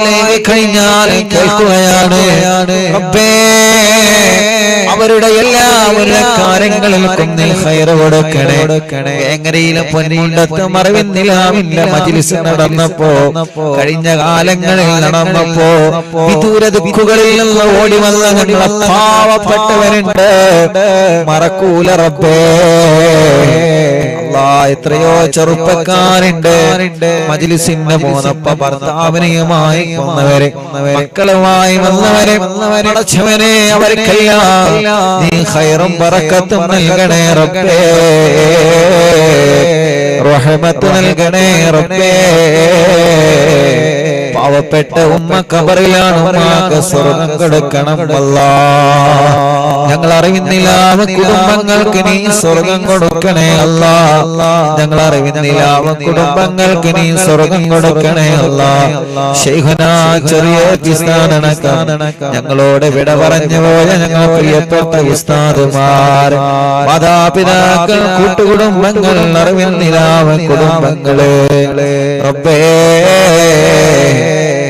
കഴിഞ്ഞാൽ കേൾക്കുകയാണ്. റബ്ബേ അവരുടെ എല്ലാവരുടെ കാര്യങ്ങളിൽ കുന്നിൽ ഖൈറ് കൊടുക്കണേ. വേങ്ങരയിലെ പൊന്നുണ്ടത്തും അറിവിന്നിലാമിന്റെ മജ്ലിസ് നടന്നപ്പോ, കഴിഞ്ഞ കാലങ്ങളിൽ നടന്നപ്പോ വിദൂര ദിക്കുകളിൽ നിന്ന് ഓടി വന്ന ഞങ്ങളെ പാവപ്പെട്ടവരുണ്ട്, മറക്കൂല റബ്ബേ. അല്ലാഹ് എത്രയോ ചെറുപ്പക്കാരുണ്ട് മജ്ലിസിന് പോന്നപ്പോ ഭർത്താവിനെയുമായി വന്നവരെ, മക്കളുമായി വന്നവരെ. അടച്ചവനെ അവർക്കെല്ലാം നീ ഖൈറും ബറക്കത്തും നൽകണേ റബ്ബേ, റഹ്മത്ത് നൽകണേ റബ്ബേ. പാവപ്പെട്ട ഉമ്മ ഖബറിലാണ്, ഉമ്മാക്ക് സ്വർഗ്ഗം കൊടുക്കണം അല്ലാഹ്. ഞങ്ങൾ അറിയുന്നില്ല കുടുംബങ്ങൾക്ക് നീ സ്വർഗ്ഗം കൊടുക്കണേ അല്ലാഹ്. ഞങ്ങൾ അറിയുന്നില്ല കുടുംബങ്ങൾക്ക് നീ സ്വർഗ്ഗം കൊടുക്കണേ അല്ലാഹ്. ശൈഖുനാ ചെറിയ പിസ്താനണക്കം ഞങ്ങളോട് വിട പറഞ്ഞു പോയ ഞങ്ങൾ പ്രിയപ്പെട്ട ഉസ്താദുമാർ, മാതാപിതാക്കൾ, കൂട്ടുകുടുംബങ്ങൾ, അറിവിന്നില്ല കുടുംബങ്ങളെ റബ്ബേ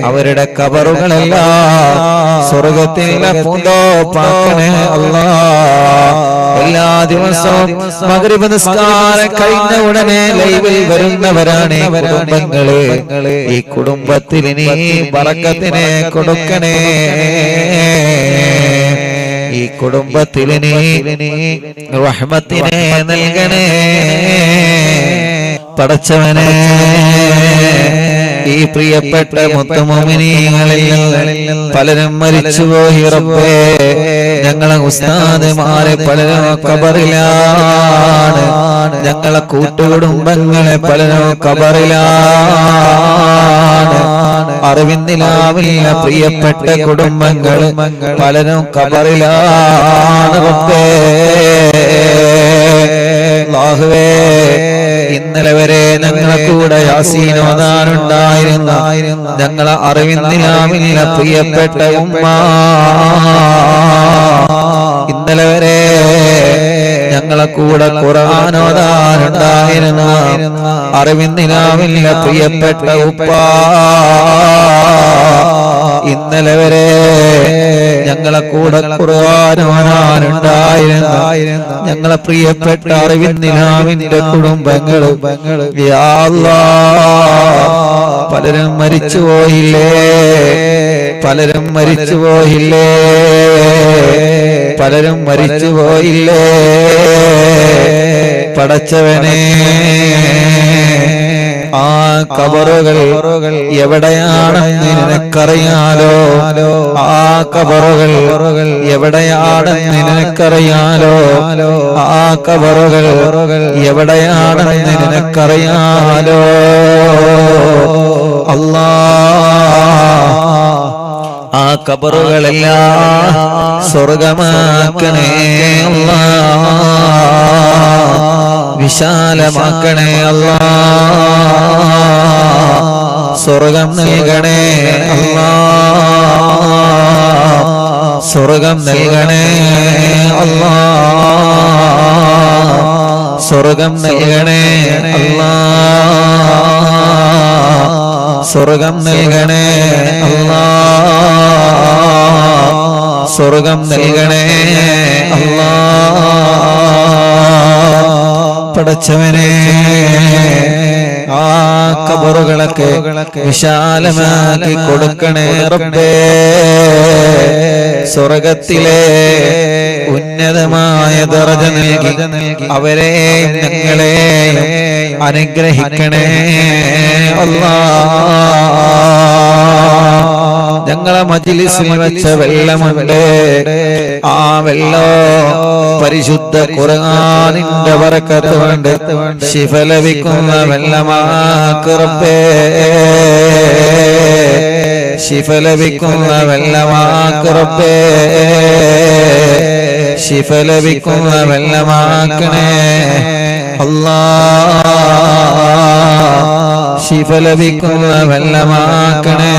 അവരുടെ കബറുകളെല്ലാം സ്വർഗത്തിലെ പൂന്തോപ്പാക്കണേ അല്ലാഹ്. എല്ലാ ദിവസവും മഗ്രിബ് നിസ്കാരം കഴിഞ്ഞ ഉടനെ ലൈവിൽ വരുന്നവരാണ് കുടുംബങ്ങള്. ഈ കുടുംബത്തിൽ നീ ബറക്കത്തിനെ കൊടുക്കണേ. ഈ കുടുംബത്തിൽ നീ റഹ്മത്തിനെ നൽകണേ പടച്ചവനെ. ഈ പ്രിയപ്പെട്ട മുത്തുമോമിനീങ്ങളിൽ പലരും മരിച്ചുപോയി റബ്ബേ. ഞങ്ങളെ ഉസ്താദുമാരെ പലരും ഖബറിലാണ്. ഞങ്ങളെ കൂട്ടുകുടുംബങ്ങളെ പലരും ഖബറിലാണ്. അറിവിന്ദിലാവില്ല പ്രിയപ്പെട്ട കുടുംബങ്ങൾ പലരും ഖബറിലാണ് റബ്ബേ. അല്ലാഹുവേ, ഇന്നലെ വരെ ഞങ്ങളെ കൂടെ യാസീൻ ഓതാനുണ്ടായിരുന്ന ഞങ്ങളെ അറിവിന്ദിലാവില്ല പ്രിയപ്പെട്ട ഉമ്മ, ഇന്നലെ വരെ ഞങ്ങളെ കൂടെ ഖുർആൻ ഓതാനുണ്ടായിരുന്ന അറിവിന്ദിലാവില്ല പ്രിയപ്പെട്ട ഉപ്പ, ഇന്നലെ വരെ ഞങ്ങളെ കൂടെ ഖുർആൻ ഓതാനുണ്ടായിരുന്ന ഞങ്ങളെ പ്രിയപ്പെട്ട അറിവിന്ദിലാവിന്റെ കുടുംബങ്ങൾ യാ അല്ലാഹ് പലരും മരിച്ചുപോയില്ലേ, പലരും മരിച്ചുപോയില്ലേ, പലരും മരിച്ചുപോയില്ലേ പടച്ചവനെ. ആ കബറുകൾ എവിടെയാണെന്ന് നിനക്കറിയാലോ, ആ കബറുകൾ എവിടെയാണെന്ന് നിനക്കറിയാലോ, ആ കബറുകൾ എവിടെയാണെന്ന് നിനക്കറിയാലോ അല്ലാഹ്. ആ കബറുകളെല്ലാം സ്വർഗമാക്കണേ അല്ലാഹ്, വിശാലമാക്കണേ അല്ലാഹ്, സ്വർഗം നൽകണേ അല്ലാഹ്, സ്വർഗം നൽകണേ അല്ലാഹ്, സ്വർഗം നൽകണേ അല്ലാഹ്, സ്വർഗം നൽകണേ അല്ലാഹ്, സ്വർഗം നൽകണേ അല്ലാഹ് പടച്ചവനെ. ആ കബറുകളൊക്കെ വിശാലമാക്കി കൊടുക്കണേ റബ്ബേ. സ്വർഗത്തിലെ ഉന്നതമായ ദർജ നൽകി അവരെ ഞങ്ങളെ അനുഗ്രഹിക്കണേ അല്ലാഹ്. ഞങ്ങളെ മജ്ലിസിൽ വെച്ച വെള്ളമുണ്ട്, ആ വെള്ളം പരിശുദ്ധ ഖുർആനിന്റെ ബറക്കത്ത് കൊണ്ട് ശിഫ ലഭിക്കുന്ന വെള്ളമാക്ക് റബ്ബേ. ശിഫ ലഭിക്കുന്ന വെള്ളമാക്ക് റബ്ബേ, ശിഫ ലഭിക്കുന്ന വെള്ളമാക്കണേ അല്ലാഹ്, ശിഫ ലഭിക്കുന്ന വെള്ളമാക്കണേ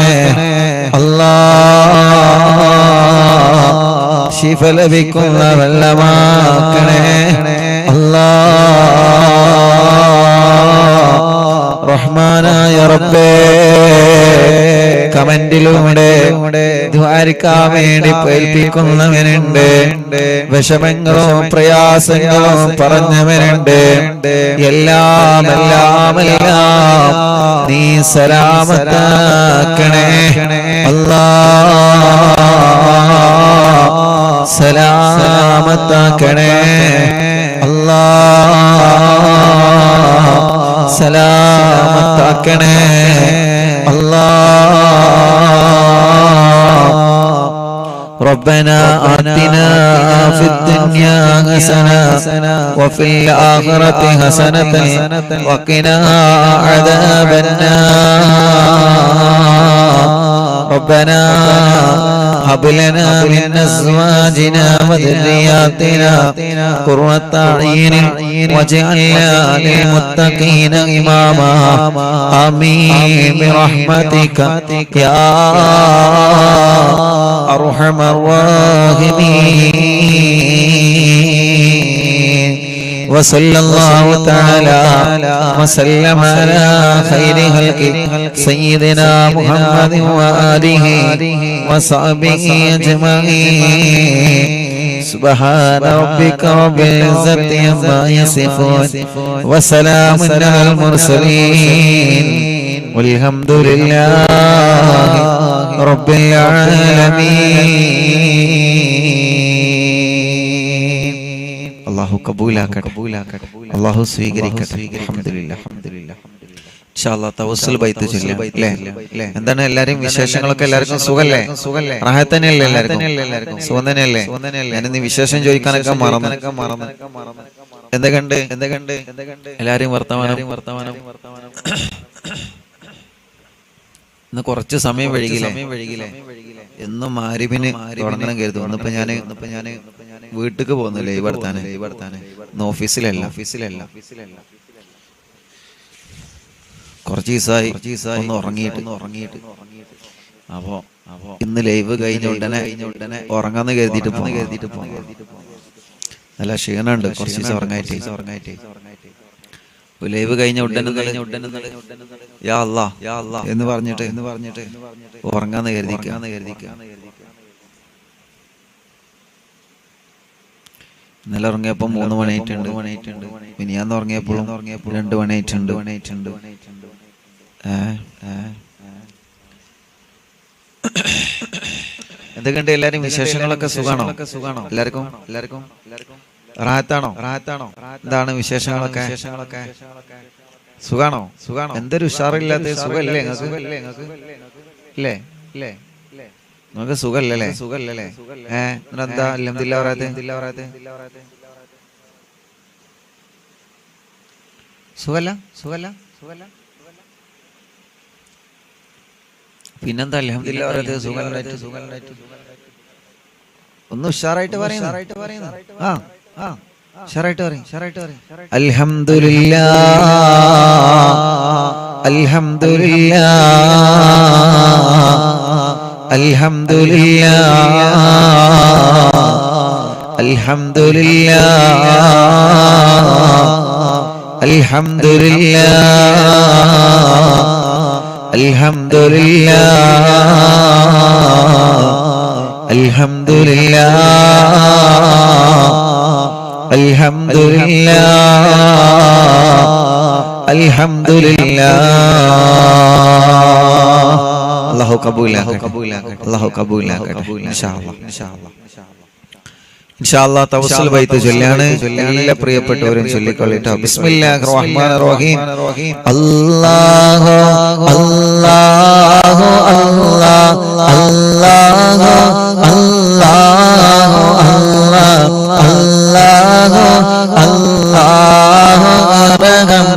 അല്ലാഹ്, ശിഫ ലഭിക്കുന്ന വെള്ളമാക്കണേ അല്ലാഹ്. റഹ്മാനായ റബ്ബേ, കമന്റിലൂടെ ദ്വാരിക്കാൻ വേണ്ടി പ്രേൽപ്പിക്കുന്നവനുണ്ട്, വിഷമങ്ങളും പ്രയാസങ്ങളും പറഞ്ഞവനുണ്ട്. എല്ലാം എല്ലാം എല്ലാം നീ സലാമത്താക്കണേ അല്ലാഹ്, സലാമത്താക്കണേ അല്ലാഹ്, സലാമത്താക്കണേ അല്ലാഹ്. ربنا آتنا في الدنيا حسنة وفي الآخرة حسنة وقنا عذاب النار. ربنا هب لنا من أزواجنا وذرياتنا قرة أعين واجعلنا للمتقين إماما. آمين برحمتك يا أرحم الراحمين. وصلى الله تعالى وسلم على خير خلقه سيدنا محمد وآله وصحبه أجمعين سبحان ربك رب العزة عما يصفون وسلام على المرسلين والحمد لله رب العالمين. അല്ലാഹു കബൂലാക്കട്ടെ, അല്ലാഹു സ്വീകരിക്കട്ടെ. അൽഹംദുലില്ലാഹ്. ഇൻഷാ അല്ലാഹ് തവസ്സുൽ ബൈത്ത് ചൊല്ലാം അല്ലേ? എന്താണ് എല്ലാരും വിശേഷങ്ങളൊക്കെ? എല്ലാവർക്കും സുഖല്ലേ? റാഹത്ത് തന്നെയല്ലേ? എല്ലാവർക്കും സുഖം തന്നെയല്ലേ? ഞാനിന്ന് വിശേഷം ചോദിക്കാനൊക്കെ മറന്നു. എന്തൊക്കെയുണ്ട് എല്ലാരും വർത്തമാനം? ഇന്ന് കുറച്ച് സമയം വൈകില്ലേ? എന്നും മാരിബിന് തുടങ്ങണം കരുതും. ഇന്നിപ്പോ ഞാന് വീട്ടിക്ക് പോകുന്നില്ലേ ഈ വർത്താനം? ഇന്ന് ഓഫീസിലല്ല. കുറച്ച് ദിവസമായി ഒന്ന് ഉറങ്ങിയിട്ട് അപ്പോ ഇന്ന് ലൈവ് കഴിഞ്ഞ ഉടനെ ഉറങ്ങാന്ന് കരുതിയിട്ട് പോകും. നല്ല ക്ഷീണുണ്ട് കുറച്ച് ദിവസം ഉറങ്ങായിട്ട്. ലൈവ് കഴിഞ്ഞ ഉടനെ യാ അല്ലാഹ് എന്ന് പറഞ്ഞിട്ട് ഉറങ്ങാന്ന് കരുതിക്കുക. ഇന്നലെ ഉറങ്ങിയപ്പോ 3 മണിയായിട്ടുണ്ട്. മിനിയാന്ന് ഉറങ്ങിയപ്പോഴും 2 മണിയായിട്ടുണ്ട്. എന്തൊക്കെയുണ്ട് എല്ലാരും വിശേഷങ്ങളൊക്കെ? സുഖാണോ? എല്ലാവർക്കും റാഹത്താണോ? എന്താണ് വിശേഷങ്ങളൊക്കെ? സുഖാണോ? എന്തൊരു ഉഷാറില്ലാത്ത സുഖല്ലേ നിങ്ങൾക്ക്? നിങ്ങൾക്ക് സുഖല്ലേ? എന്താ അൽഹംദുലില്ലാഹ് പറയാത്തെ? സുഖല്ല? പിന്നെന്താ അൽഹംദുലില്ലാഹ് പറയാത്തെ? സുഖല്ലായിട്ട് ഒന്ന് ഉഷാറായിട്ട് പറയുന്നു. ഉഷാറായിട്ട് പറയും. അൽഹംദുലില്ലാഹ് അല്ലാഹു കബൂലാക്കട്ടെ. ഇൻഷാ അല്ലാഹ് തവസ്സുൽ ബൈത്ത് ചൊല്ലാണ്. എല്ലാ പ്രിയപ്പെട്ടവരും ചൊല്ലിക്കൊള്ളിട്ടോ. ബിസ്മില്ലാഹിർ റഹ്മാനിർ റഹീം. അല്ലാഹു അല്ലാഹു അല്ലാഹു അല്ലാഹു അല്ലാഹു അല്ലാഹു അല്ലാഹു അർഹം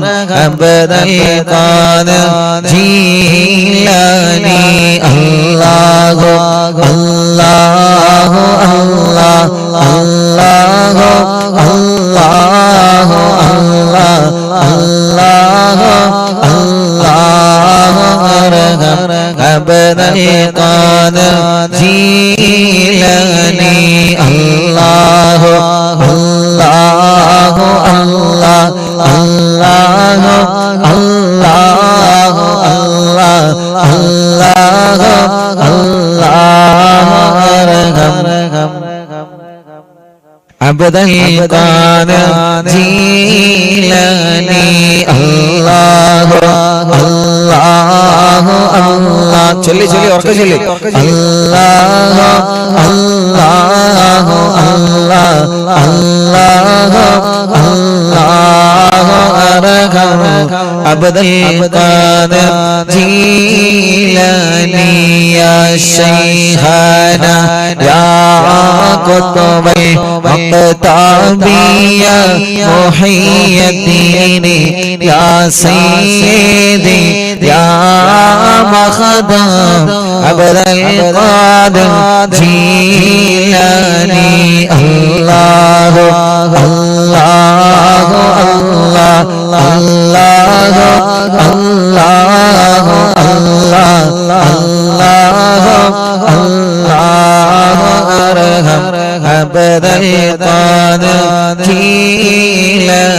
അബ്ദൽ ഖാദിർ ജീലാനി അല്ലാഹു അല്ലാഹു അല്ലാഹു അല്ലാഹു അല്ലാഹു അല്ലാഹു അല്ലാഹു അർഹം അബ്ദൽ ഖാദിർ ജീലാനി അല്ലാഹു അല്ലാഹു അല്ലാഹു അല്ലാഹു അല്ലാഹു അല്ലാഹു അർഹം അബ്ദൽ ഖാദിർ ജീലാനി അല്ലാഹു അല്ലാഹു അല്ലാഹു ചൊല്ലി ഉറക്കെ ചൊല്ലി അല്ലാഹു അല്ലാഹു അല്ലാഹു അല്ലാഹു അർഹം അബ്ദൽ ഖാദിർ ജീലാനി യാ ശൈഖാനാ യാ ഖുത്ബൽ مقتابيا محي الدين يا سيدي يا مخدم عبد القادر جيلاني الله الله الله الله الله الله الله أرحم عبد القادر جيلاني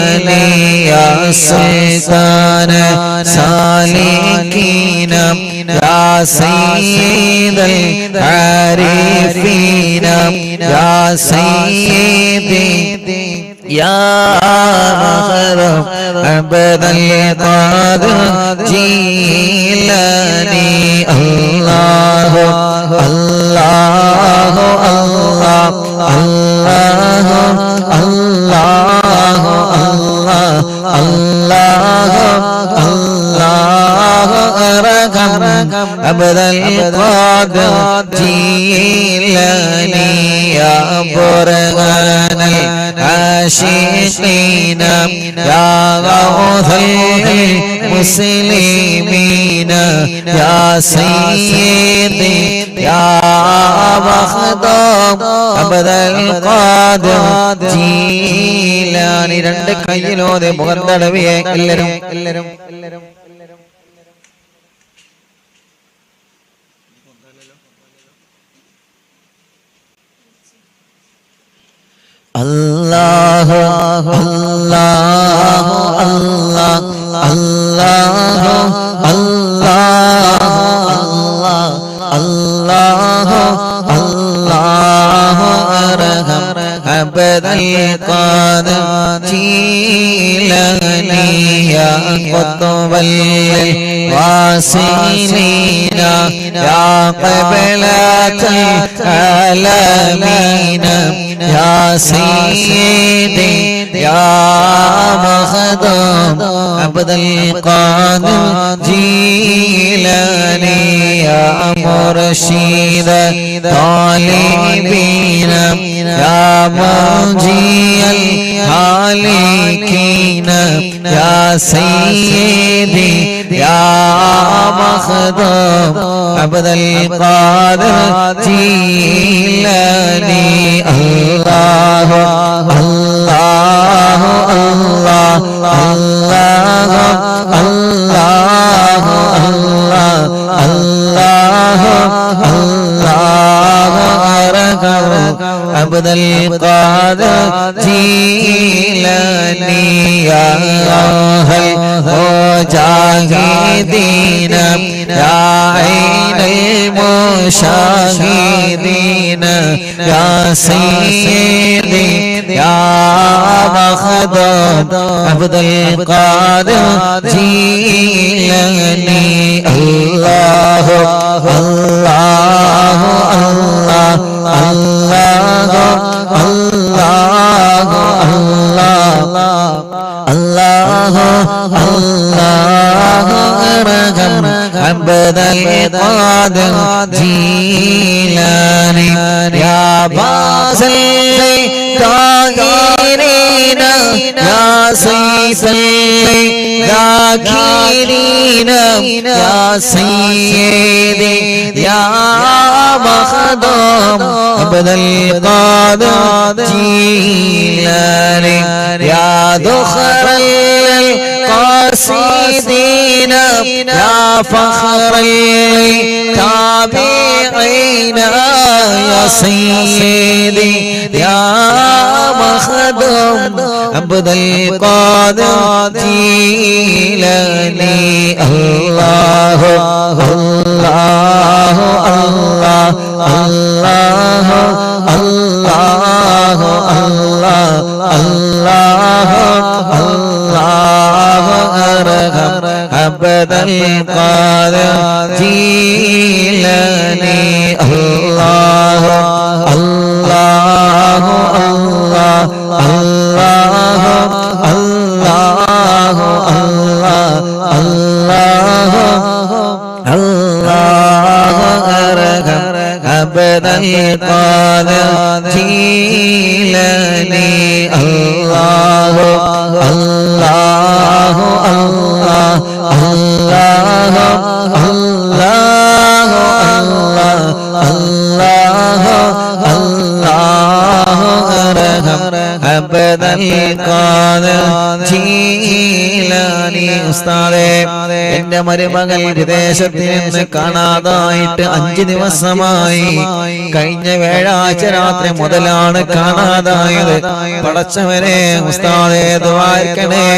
سالكين يا سيد العارفين يا سيدي يا مخدوم عبد القادر جيلاني الله الله الله الله الله الله الله الله أرحم عبد القادر جيلاني يا برهان العاشقين يا غوث المسلمين يا سيدي يا مخدوم عبد القادر جيلاني രണ്ട് കൈയിലോടെ മുഖം തടവിയെ എല്ലാവരും الله الله الله الله الله الله الله أرحم عبد القادر جيلاني يا قطب الواصلين يا قبلة العالمين يا سيدي يا مخدوم عبد القادر جيلاني يا مرشد طالبين يا منجي الهالكين يا سيدي يا مخدوم عبد القادر جيلاني الله الله الله الله الله الله الله الله أرحم عبد القادر جيلاني يا أهل المجاهدين يا عين المشاهدين يا سيدي يا مخدوم عبد القادر جيلاني الله الله الله الله الله الله الله أرحم عبد القادر جيلاني يا باس الطاهرين يا سيف الذاكرين يا سيدي يا مخدوم عبد القادر جيلاني يا ذخر القاصدين يا فخر التابعين يا سيدي يا مخدوم عبد القادر جيلاني الله الله الله الله الله الله الله الله أرحم عبد القادر جيلاني الله الله الله الله الله الله الله الله أرحم عبد القادر جيلاني الله الله الله الله الله الله الله أرحم عبد القادر جيلاني ഉസ്താദേ എന്റെ മരുമകൾ വിദേശത്ത് നിന്ന് കാണാതായിട്ട് 5 ദിവസമായി. കഴിഞ്ഞ വ്യാഴാഴ്ച രാത്രി മുതലാണ് കാണാതായത്. പടച്ചവനെ ഉസ്താദേ ദുആ ചെയ്യണേ.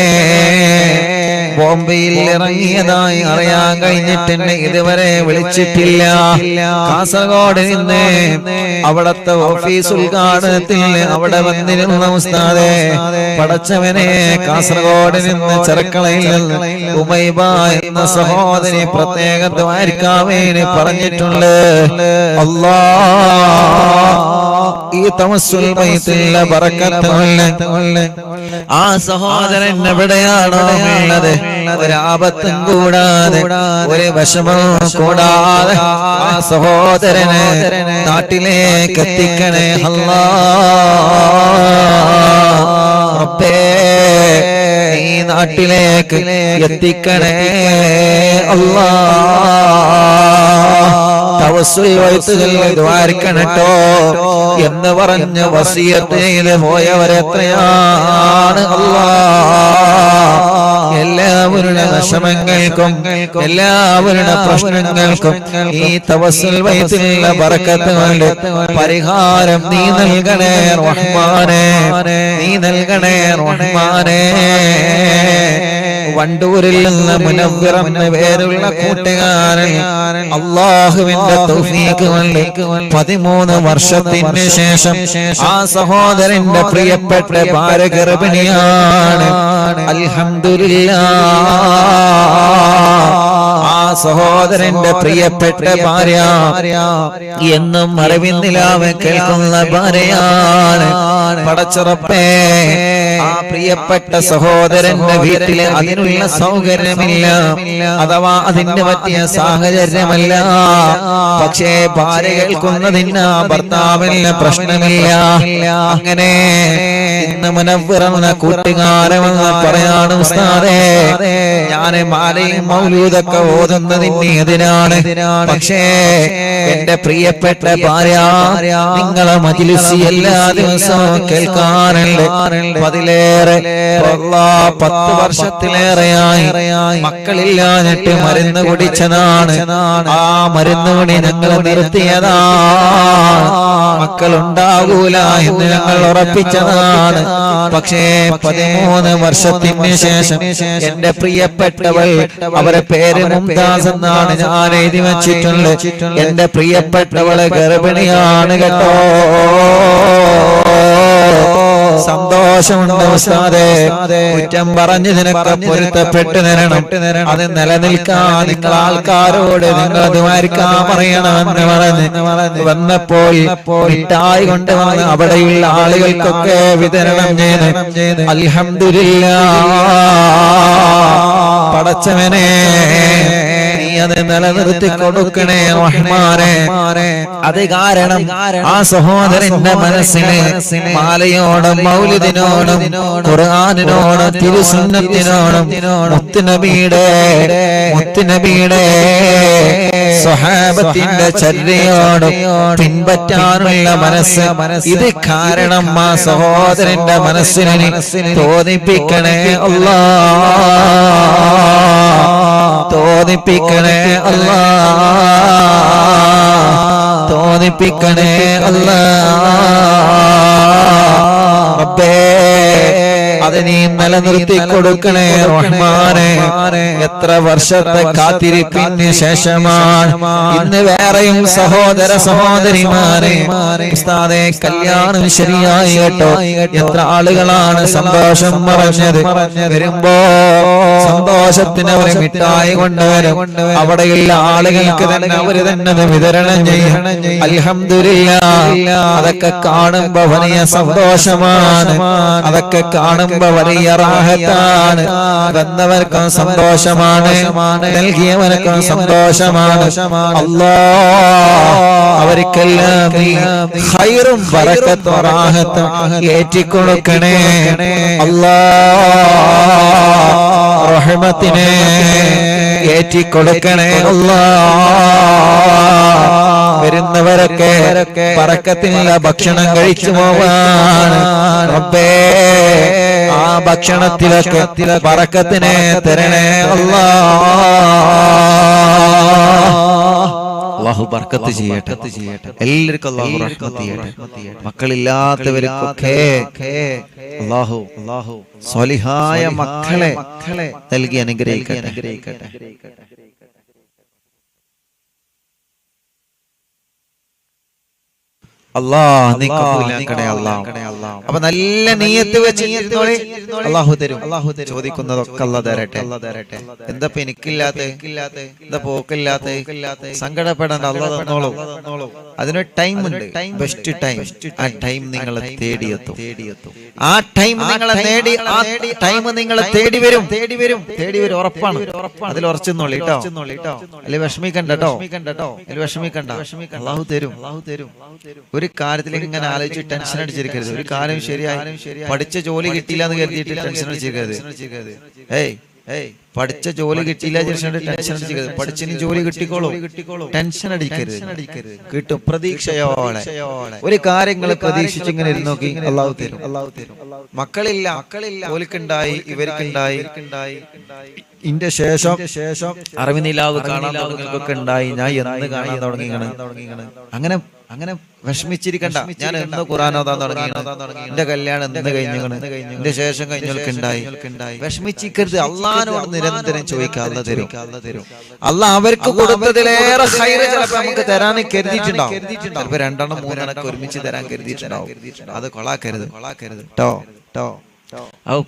ബോംബെയിൽ ഇറങ്ങിയതായി അറിയാൻ കഴിഞ്ഞിട്ട് ഇതുവരെ വിളിച്ചിട്ടില്ല. കാസർഗോഡ് നിന്ന് അവിടത്തെ ഓഫീസ് ഉദ്ഘാടനത്തിൽ അവിടെ വന്നിരുന്ന ഉസ്താദെ, പടച്ചവനെ, കാസർഗോഡ് നിന്ന് ചെറുക്കളയിൽ ഉമൈബ എന്ന സഹോദരി പ്രത്യേക ദ്വാരിക്കാൻ വേണ്ടി പറഞ്ഞിട്ടുണ്ട്. ഈ തവസ്സുൽ ബൈത്തിലെ ബറക്കത്ത് ആ സഹോദരൻ എവിടെയാണോ ഉള്ളത്, ഒരാപത്തും കൂടാതെ ഒരു വിഷമവും കൂടാതെ ആ സഹോദരനെ നാട്ടിലേക്ക് എത്തിക്കണേ റബ്ബേ, ഈ നാട്ടിലേക്ക് എത്തിക്കണേ തവസ്സുൽ ബൈത്തുകൾ ദ്വാരിക്കണട്ടോ എന്ന് പറഞ്ഞ് വസിയത്ത് ചെയ്ത് പോയവരെത്രയാണ്. എല്ലാവരുടെ വിഷമങ്ങൾക്കും എല്ലാവരുടെ പ്രശ്നങ്ങൾക്കും ഈ തവസ്സുൽ ബൈത്തിലുള്ള ബറക്കത്ത് കൊണ്ട് പരിഹാരം നീ നൽകണേ റഹ്മാനേ, നീ നൽകണേ റഹ്മാനേ. വണ്ടൂരിൽ നിന്ന് മുനവ്വിർ എന്ന പേരുള്ള കൂട്ടുകാരൻ അല്ലാഹുവിന്റെ തൗഫീഖ് കൊണ്ട് 13 വർഷത്തിന് ശേഷം ആ സഹോദരന്റെ പ്രിയപ്പെട്ട ഭാര്യ ഗർഭിണിയാണ്. അൽഹംദുലില്ലാഹ്. ആ സഹോദരന്റെ പ്രിയപ്പെട്ട ഭാര്യ എന്നും അറിവിന്നിലാവ് കേൾക്കുന്ന ഭാര്യയാണ്. പടച്ചറപ്പേ, ആ പ്രിയപ്പെട്ട സഹോദരന്റെ വീട്ടില് അതിനുള്ള സൗകര്യമില്ല, അഥവാ അതിന് പറ്റിയ സാഹചര്യമല്ല. പക്ഷേ ഭാര്യ കേൾക്കുന്നതിന് ഭർത്താവിന് പ്രശ്നമില്ല. അങ്ങനെ ഇന്ന് മുനവ്വിർ എന്ന കൂട്ടുകാരമെന്ന് പറയാണ് ഉസ്താദേ, ഞാന് മാലയും മൗലൂദൊക്കെ ഓതുന്നതിന് എതിരാണ്. പക്ഷേ എന്റെ പ്രിയപ്പെട്ട ഭാര്യ നിങ്ങളെ മജ്‌ലിസ് എല്ലാ ദിവസവും കേൾക്കാറുണ്ട്. 10 വർഷത്തിലേറെയായി മക്കളില്ലാഞ്ഞിട്ട് മരുന്ന് കുടിച്ചതാണ്. ആ മരുന്ന് കുടി ഞങ്ങൾ നിർത്തിയതാണ്. മക്കളുണ്ടാകൂല എന്ന് ഞങ്ങൾ ഉറപ്പിച്ചതാണ്. പക്ഷേ 13 വർഷത്തിന് ശേഷം എന്റെ പ്രിയപ്പെട്ടവൾ, അവരെ പേര് മുംതാസ് എന്നാണ് ഞാൻ എഴുതി വച്ചിട്ടുള്ളത്, എന്റെ പ്രിയപ്പെട്ടവള് ഗർഭിണിയാണ് കേട്ടോ. സന്തോഷമുണ്ട് ഉസ്താദേ, കുറ്റം പറഞ്ഞു നിനക്ക് പൊരുത്തപ്പെട്ടു തരണം. അത് നിലനിൽക്കാൻ നിങ്ങൾ ആൾക്കാരോട് നിങ്ങൾ ദ്വാരിക്കാൻ പറയണമെന്ന് പറഞ്ഞ് വന്നപ്പോൾ മിഠായി കൊണ്ടുവന്ന് അവിടെയുള്ള ആളുകൾക്കൊക്കെ വിതരണം ചെയ്ത് അൽഹംദുലില്ലാഹ്. പടച്ചവനെ, നീ അത് നിലനിർത്തി കൊടുക്കണേ റഹ്മാനേ. അത് കാരണം ആ സഹോദരന്റെ മനസ്സിന് മാലയോടും മൗലിദിനോടും ഖുർആനിനോടും തിരുസുന്നത്തിനോടും മുത്തുനബിയുടെ സ്വഹാബത്തിന്റെ ചര്യയോടും പിൻപറ്റാനുള്ള മനസ്സ്, ഇത് കാരണം ആ സഹോദരന്റെ മനസ്സിനെ തോന്നിപ്പിക്കണേ അല്ലാഹ്, തോന്നിപ്പിക്കണേ അല്ലാഹ്, തോന്നിപ്പിക്കണേ അല്ലാഹ്. റബ്ബേ, അത് നീ നിലനിർത്തി കൊടുക്കണേ റഹ്മാനേ. എത്ര വർഷത്തെ കാത്തിരിപ്പിന് ശേഷമാണ് ഇന്ന് വേറെയും സഹോദര സഹോദരിമാരെ ഉസ്താദേ കല്യാണം ശരിയായി കേട്ടോ. എത്ര ആളുകളാണ് സന്തോഷം പറഞ്ഞത്. വരുമ്പോ സന്തോഷത്തിന് അവരെ മിഠായി കൊണ്ടുവരും. അവിടെയുള്ള ആളുകൾക്ക് തന്നെ അവര് തന്നെ വിതരണം ചെയ്യും. അൽഹംദുലില്ലാഹ്. അതൊക്കെ കാണുമ്പോ വലിയ സന്തോഷമാണ്, അതൊക്കെ കാണുമ്പോ വലിയ റാഹത്താണ്. വന്നവർക്കും സന്തോഷമാണ്, നൽകിയവർക്കും സന്തോഷമാണ്. അല്ലാഹ് അവർക്കെല്ലാം ഖൈറും ബറക്കത്തും റാഹത്തും ഏറ്റിക്കൊടുക്കണേ അല്ലാഹ്. റഹ്മത്തിനെ ഏറ്റിക്കൊടുക്കണേ അല്ലാഹ്. വരുന്നവരൊക്കെ ബറക്കത്തിനുള്ള ഭക്ഷണം കഴിച്ചു പോവാണ് റബ്ബേ. ആ ഭക്ഷണത്തിലൊക്കെ ബറക്കത്തിനെ തരണേ അല്ലാഹ്. അല്ലാഹു ബർക്കത്ത് ചെയ്യട്ടെ. എല്ലാവർക്കും അല്ലാഹു റഹ്മത്ത് ചെയ്യട്ടെ. മക്കളില്ലാത്തവർക്കൊക്കെ അല്ലാഹു സ്വാലിഹായ മക്കളെ നൽകി അനുഗ്രഹിക്കട്ടെ. അപ്പൊ നല്ല നീയത്ത് വെച്ച് അല്ലാഹു തരും. ചോദിക്കുന്നതൊക്കെ അല്ലാഹു തരട്ടെ. എന്താ എനിക്കില്ലാത്ത, എന്താ പോക്കില്ലാത്ത, സങ്കടപ്പെടേണ്ട, അല്ലാഹു തന്നോളൂ. അതിനൊരു ടൈം ഉണ്ട്, ബെസ്റ്റ് ടൈം. ആ ടൈം നിങ്ങളെ തേടിയെത്തും. ആ ടൈം നിങ്ങളെ നേടി, ആ ടൈം നിങ്ങളെ തേടി വരും. ഉറപ്പാണ്. അതിൽ ഉറച്ചെന്നോളി കേട്ടോ. അതിൽ വിഷമിക്കണ്ട കേട്ടോ. അതിൽ വിഷമിക്കണ്ട. അല്ലാഹു തരും. ഒരു കാര്യത്തിൽ ഇങ്ങനെ ആലോചിച്ച് ടെൻഷൻ അടിച്ചിരിക്കരുത്. ഒരു കാര്യം ശരിയായി പഠിച്ച ജോലി കിട്ടിയില്ല എന്ന് കരുതിയിട്ട് ടെൻഷൻ അടിച്ചിരിക്കരുത്. പഠിച്ച ജോലി കിട്ടിയില്ല ടെൻഷൻ അടിക്കരുത്. പഠിച്ചതിന് ജോലി കിട്ടിക്കോളൂ, ടെൻഷൻ അടിക്കരുത്. കിട്ടും പ്രതീക്ഷയോടെ. ഒരു കാര്യങ്ങൾ പ്രതീക്ഷിച്ച് ഇങ്ങനെ ഇരുന്ന് നോക്കി, അല്ലാഹു തരും. മക്കളില്ല, ഓൽക്കുണ്ടായി, ഇവർക്കുണ്ടായി. ഇതിന്റെ ശേഷം അറിവിനിലാവ് കാണാൻ തുടങ്ങിയൊക്കെ ഉണ്ടായി. ഞാൻ എന്ന് കാണാൻ തുടങ്ങിയാണ്. അങ്ങനെ വിഷമിച്ചിരിക്കണ്ട. ഞാൻ എന്ന് ഖുർആൻ ഓതാൻ തുടങ്ങിയാണ്. എന്റെ കല്യാണം എന്ന് കഴിഞ്ഞാണ്, എന്റെ ശേഷം കഴിഞ്ഞൊക്കെണ്ടായി. വിഷമിച്ചിരിക്കരുത്. അള്ളാഹിനോട് നിരന്തരം ചോദിക്കുക, അല്ലാഹു തരും. അല്ലാഹ് അവർക്ക് കൊടുത്തതിലേറെ ഖൈർ ചിലപ്പോൾ നമുക്ക് തരാൻ കരുതിയിട്ടുണ്ടാവും. ചിലപ്പോൾ 2 3 ഒരുമിച്ച് തരാൻ കരുതിയിട്ടുണ്ടാവും. അത് കൊളാക്കരുത് കേട്ടോ.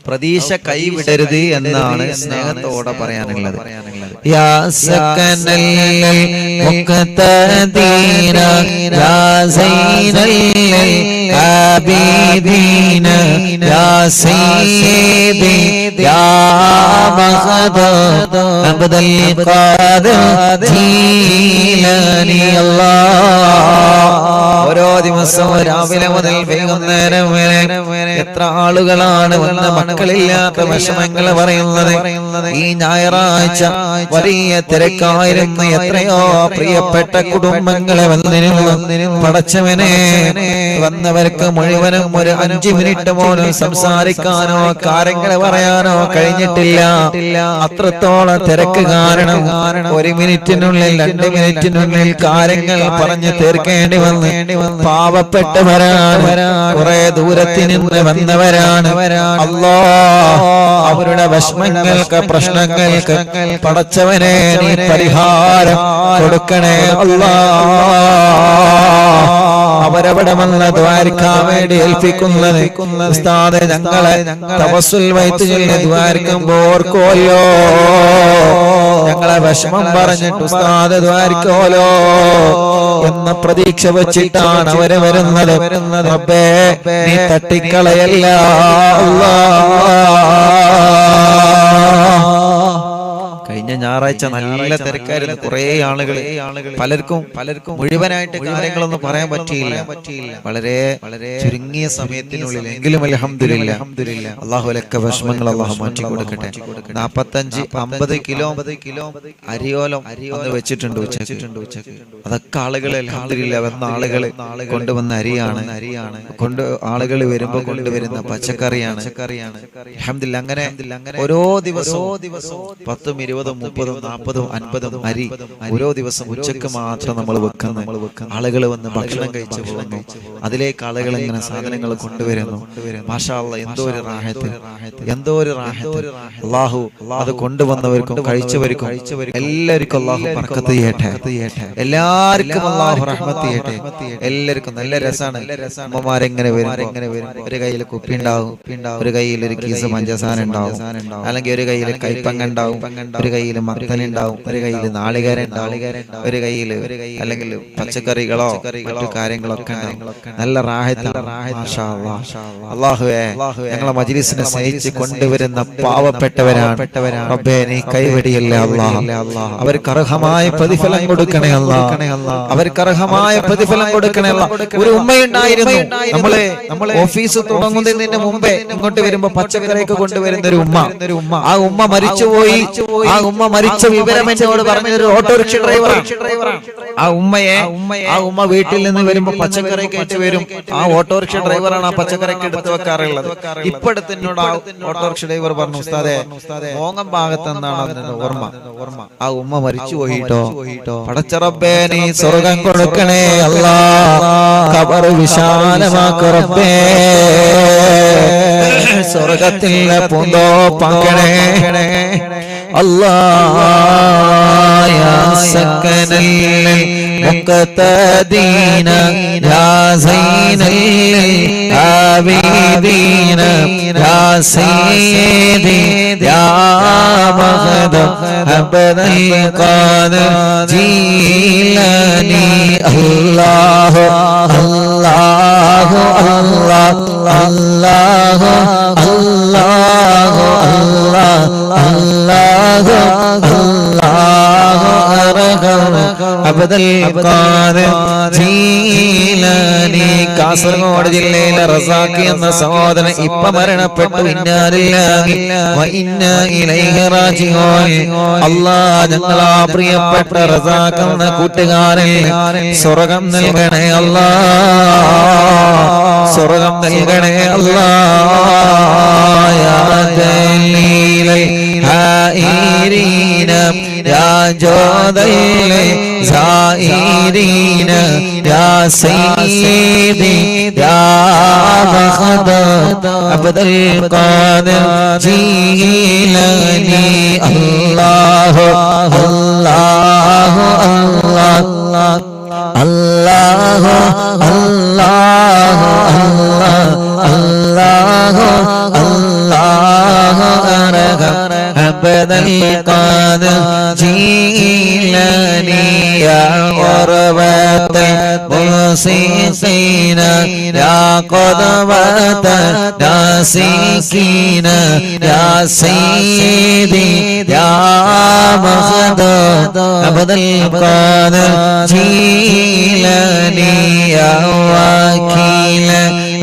പ്രതീക്ഷ കൈവിടരുത് എന്നാണ് സ്നേഹത്തോടെ പറയാനുള്ളത്. യാ സക്കനൽ മുഖതദീന യാ സൈനൽ ആബിദീന യാ സയ്യിദി യാ മഖദദ അബ്ദുൽ ഖാദിർ ജീലാനി. അല്ലാഹ് ഓരോ ദിവസവും രാവിലെ മുതൽ വൈകുന്നേരം വരെ എത്ര ആളുകളാണ് വന്ന മക്കളില്ലാത്ത വിഷമങ്ങൾ പറയുന്നത്. ഈ ഞായറാഴ്ച വലിയ തിരക്കായിരുന്നു. എത്രയോ പ്രിയപ്പെട്ട കുടുംബങ്ങളെ വന്നിരുന്നു. പടച്ചവനെ, വന്നവർക്ക് മുഴുവനും ഒരു 5 മിനിറ്റ് പോലും സംസാരിക്കാനോ കാര്യങ്ങൾ പറയാനോ കഴിഞ്ഞിട്ടില്ല. അത്രത്തോളം തിരക്ക് കാരണം 1 മിനിറ്റിനുള്ളിൽ 2 മിനിറ്റിനുള്ളിൽ കാര്യങ്ങൾ പറഞ്ഞു തീർക്കേണ്ടി വന്ന് പാവപ്പെട്ടവരാണ്. കുറെ ദൂരത്തിൽ നിന്ന് വന്നവരാണ്. അല്ലാഹ് അവരുടെ വിഷമങ്ങൾക്ക്, പ്രശ്നങ്ങൾക്ക് പടച്ചവനെ നീ പരിഹാരം കൊടുക്കണേ അല്ലാഹ്. അവരവിടെ വന്ന് ദ്വാരക്കാൻ വേണ്ടി ഏൽപ്പിക്കുന്നത് ഉസ്താദെ, ഞങ്ങളെ തവസ്സുൽ വൈത്ത് ചൊല്ലി ദ്വാരക്കുമ്പോൾ ഓർക്കോലോ, ഞങ്ങളെ വിഷമം പറഞ്ഞിട്ട് ഉസ്താദ് ദ്വാരക്കോലോ എന്ന പ്രതീക്ഷ വെച്ചിട്ടാണ് അവര് വരുന്നത്. റബ്ബേ നീ തട്ടിക്കളയല്ല അല്ലാഹ്. കഴിഞ്ഞ ഞായറാഴ്ച നല്ല തിരക്കായിരുന്നു. കുറെ ആളുകൾ, പലർക്കും മുഴുവനായിട്ട് കാര്യങ്ങളൊന്നും പറയാൻ പറ്റിയില്ല. വളരെ ചുരുങ്ങിയ സമയത്തിനുള്ളിൽ എങ്കിലും അൽഹംദുലില്ലാഹ് അല്ലാഹുലക്ക വിഷമങ്ങൾ അല്ലാഹു മാറ്റി കൊടുക്കട്ടെ. 45-50 കിലോ അരിയോലം അന്ന് വെച്ചിട്ടുണ്ട് ഉച്ചക്ക്. അതൊക്കെ ആളുകൾ അൽഹംദുലില്ലാഹ് വന്ന ആളുകൾ കൊണ്ടുവന്ന അരിയാണ്. ആളുകൾ വരുമ്പോൾ കൊണ്ടുവരുന്ന പച്ചക്കറിയാണ്. അൽഹംദുലില്ലാഹ് അങ്ങനെ ഓരോ ദിവസവും 10, 20, 30, 40, 50 അരി ഓരോ ദിവസം ഉച്ചക്ക് മാത്രം നമ്മൾ വെക്കുന്നു. ആളുകൾ വന്ന് ഭക്ഷണം കഴിച്ചു പോകുന്നു. അതിലേക്ക് ആളുകൾ ഇങ്ങനെ സാധനങ്ങൾ കൊണ്ടുവരുന്നു. മാഷാ അല്ലാഹ്, എന്തോ ഒരു റാഹത്ത്. അല്ലാഹു അത് കൊണ്ടുവന്നവർക്കും കഴിച്ചവർക്കും എല്ലാവർക്കും അല്ലാഹു ബർക്കത്ത് ചെയ്യട്ടെ. എല്ലാവർക്കും അല്ലാഹു റഹ്മത്ത് ചെയ്യട്ടെ. എല്ലാവർക്കും നല്ല രസാണ്. അമ്മമാരെങ്ങനെ വരും, ഒരു കയ്യിൽ കുപ്പി ഉണ്ടാവും, ഒരു കയ്യിൽ ഒരു കീസ് പഞ്ചസാര ഉണ്ടാവും, അല്ലെങ്കിൽ ഒരു കയ്യിൽ കൈപ്പങ്ങ ഉണ്ടാവും, ഒരു കയ്യിൽ മത്തൻ ഉണ്ടാവും, ഒരു കയ്യിൽ നാളികേരം ഉണ്ടാവും, ഒരു കയ്യിൽ അല്ലെങ്കിൽ പച്ചക്കറികളോ മറ്റു കാര്യങ്ങളൊക്കെ ഉണ്ടാവും. നല്ല റാഹത്ത്. അല്ലാഹുവേ, ഞങ്ങളെ മജ്‌ലിസിനെ സ്നേഹിച്ച് കൊണ്ടുവരുന്ന പാവപ്പെട്ടവരാണ്. റബ്ബേ നീ കൈവെടിയല്ലേ അല്ലാഹ്. അവർക്ക് അർഹമായ പ്രതിഫലം കൊടുക്കണേ അല്ലാഹ്. അവർക്ക് അർഹമായ പ്രതിഫലം കൊടുക്കണേ അല്ലാഹ്. ഒരു ഉമ്മയുണ്ടായിരുന്നു, നമ്മളെ ഓഫീസ് തുടങ്ങുന്നതിന് മുമ്പേ ഇങ്ങോട്ട് വരുമ്പോ പച്ചക്കറിയൊക്കെ കൊണ്ടുവരുന്ന ഒരു ഉമ്മ. ആ ഉമ്മ മരിച്ചുപോയി. ആ ഉമ്മ ഉമ്മ മരിച്ച വിവരം എന്നോട് പറഞ്ഞൊരു ഓട്ടോറിക്ഷ ഡ്രൈവറാണ്. ആ ഉമ്മ വീട്ടിൽ നിന്ന് വരുമ്പോ പച്ചക്കറി കയറ്റി വരും. ആ ഓട്ടോറിക്ഷ ഡ്രൈവറാണ് ആ പച്ചക്കറിക്ക് എടുത്തു വെക്കാറുള്ളത്. ഇപ്പോഴത്തെ എന്നോട് ആ ഓട്ടോറിക്ഷ ഡ്രൈവർ പറഞ്ഞു, ഉസ്താദേ മോങ്ങം ഭാഗത്ത് എന്നാണ് അതിന്റെ ഓർമ്മ. ആ ഉമ്മ മരിച്ചു പോയിട്ടോ. പടച്ച റബ്ബേ നീ സ്വർഗം കൊടുക്കണേ അല്ലാ, ഖബർ വിശാലമാക്ക റബ്ബേ, സ്വർഗത്തിലെ പൂന്തോപ്പാക്കണേ അല്ലാഹ്. യാ സക്കനൽ മുഖ്തദീന യാ സൈനൽ ആബിദീന യാ സയ്യിദി യാ മഖദം അബ്ദൽ ഖാദിർ ജീലാനി. അല്ലാഹു അല്ലാഹു അല്ലാഹു അല്ലാഹു അല്ലാഹു അല്ലാഹു അബ്ദൽ ഖാദിർ ജീലാനി. കാസർഗോഡ് ജില്ലയിലെ റസാഖ് എന്ന സഹോദരൻ ഇപ്പ മരണപ്പെട്ടു. ഇന്നാ ലില്ലാഹി വ ഇന്നാ ഇലൈഹി റാജിഊൻ. അല്ലാഹ് ഞങ്ങളാ പ്രിയപ്പെട്ട റസാഖ് എന്ന കൂട്ടുകാരൻ സ്വർഗ്ഗം നൽകണേ അല്ലാഹ്, സ്വർഗ്ഗം നൽകണേ അല്ലാഹ്. യാ ദലീലൽ ഹായിരീന യാ ജോദൽ സായിരീന യാ സയ്യിദി യാ മഖദം അബ്ദൽ ഖാദിർ ജീലാനി. അല്ലാഹു അല്ലാഹു അല്ലാഹു അല്ലാഹു അല്ലാഹു അല്ലാഹു അല്ലാഹു അബ്ദൽ ഖാദിർ ജീലാനി. യാ ഖുർബത്തൽ മുസീഖീന യാ ഖുദ്വത്തൽ നാസിഖീന യാ സയ്യിദി യാ മഖദം അബ്ദൽ ഖാദിർ ജീലാനി. യാ വകീല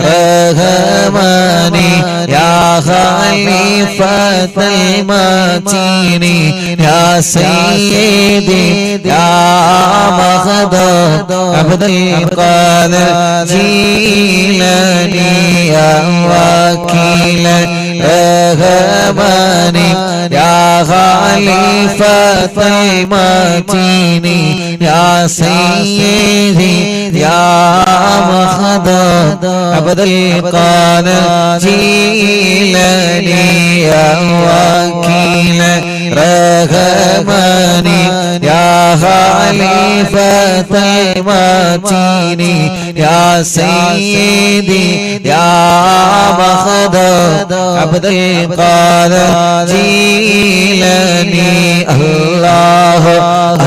റഹ്മാനി യാ ഖലീഫത്തൽ മാതീനി യാ സയ്യിദി യാ മഖദം അബ്ദൽ ഖാദിർ ജീലാനി. യാ വകീല റഹ്മാനി യാ ഖലീഫത്തൽ മാതീനി യാ സയ്യിദി യാ മഖദം അബ്ദൽ ഖാദിർ ജീലാനി. യാ വകീല റഹ്മാനി യാ ഖലീഫത്തൽ മാതീനി യാ സയ്യിദി യാ മഖദം അബ്ദൽ ഖാദിർ ജീലാനി. അല്ലാഹു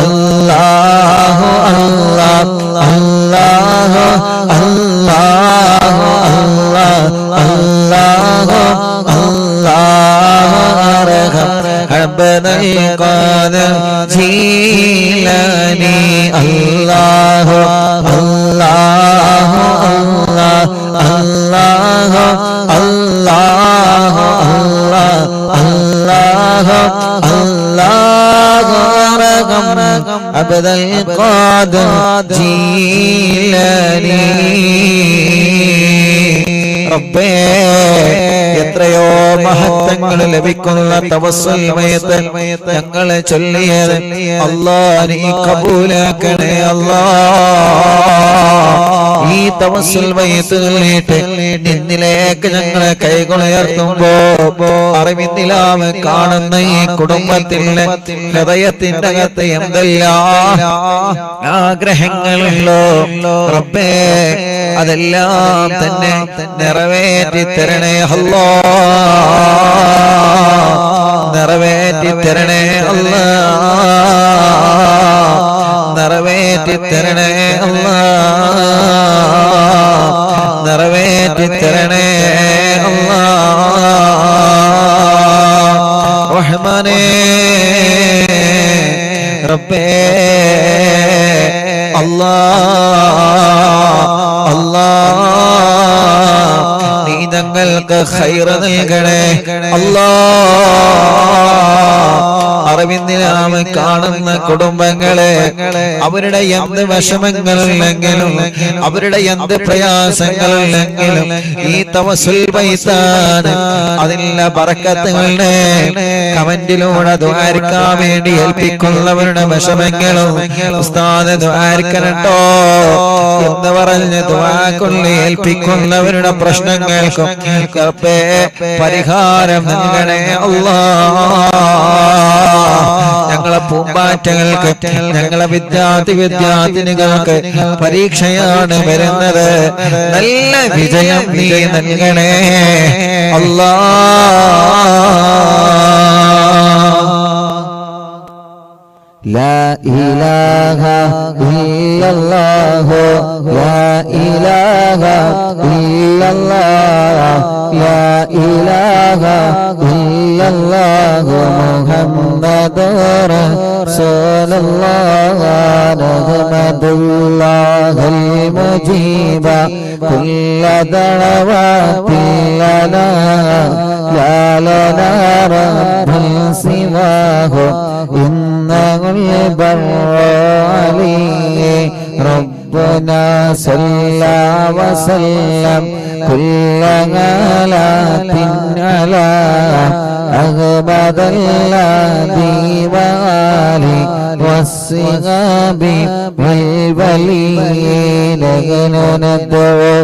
അല്ലാഹു അല്ലാഹു അല്ലാഹു അല്ലാഹു അല്ലാഹു അബ്ദൽ ഖാദിർ ജീലാനി. അല്ലാഹു അല്ലാഹു അല്ലാഹു അല്ലാഹു അല്ലാഹു അല്ലാഹു അബ്ദൽ ഖാദിർ ജീലാനി. റബ്ബേ എത്രയോ മഹത്വങ്ങൾ ലഭിക്കുന്ന തവസ്സുൽ മയത്ത് ഞങ്ങളെ ചൊല്ലിയത് അല്ലാഹ് നീ കബൂലാക്കണേ അല്ലാഹ്. ഈ തവസ്സുൽ മയത്തുകളിട്ട് നിന്നിലേക്ക് ഞങ്ങളെ കൈകളുയർത്തുമ്പോ അറിവിന്ദിലാവ് കാണുന്ന ഈ കുടുംബത്തിന്റെ ഹൃദയത്തിന്റെ അകത്ത് എന്തെല്ലാം ആഗ്രഹങ്ങളുണ്ടോ റബ്ബേ അതെല്ലാം തന്നെ നിറവേറ്റി തരണേ അല്ലാഹ്, നിറവേറ്റി തരണേ അല്ലാഹ്, നിറവേറ്റി തരണേ അല്ലാഹ്, നിറവേറ്റി തരണേ അല്ലാഹ്. റഹ്മാനേ റബ്ബേ അല്ലാഹ് അല്ലാഹ് നീ ഞങ്ങൾക്ക് ഖൈർ നൽകണേ അല്ലാഹ്. അറിവിന്ദിനാമം കാണുന്ന കുടുംബങ്ങളെ അവരുടെ എന്ത് വിഷമങ്ങളുണ്ടെങ്കിലും അവരുടെ എന്ത് പ്രയാസങ്ങളുണ്ടെങ്കിലും ഈ തവസ്സുൽ ബൈത്താണ് അതിന്റെ ബറക്കത്തുകളുടെ കമന്റിലൂടെ ദുആരിക്കാൻ വേണ്ടി ഏൽപ്പിക്കുന്നവരുടെ വിഷമങ്ങളും ഉസ്താദ് ദുആരിക്കണട്ടോ എന്ന് പറഞ്ഞ് ദുആ കൊണ്ട് ഏൽപ്പിക്കുന്നവരുടെ പ്രശ്നങ്ങൾക്കും പരിഹാരം നൽകണേ അല്ലാഹ്. ഞങ്ങളെ പൂമ്പാറ്റകൾക്ക് ഞങ്ങളെ വിദ്യാർത്ഥിനികൾക്ക് പരീക്ഷയാണ് വരുന്നത്, നല്ല വിജയം നീ നൽകണേ അല്ലാഹ്. لا إله إلا الله لا إله إلا الله لا إله إلا الله محمد رسول الله نحمد الله المجيب كل دعوات لنا لا لنا رب سواه إنه البر عليه ربنا صلى وسلم كل غلات على أغبد الذي وآله والصحاب والولين ندعو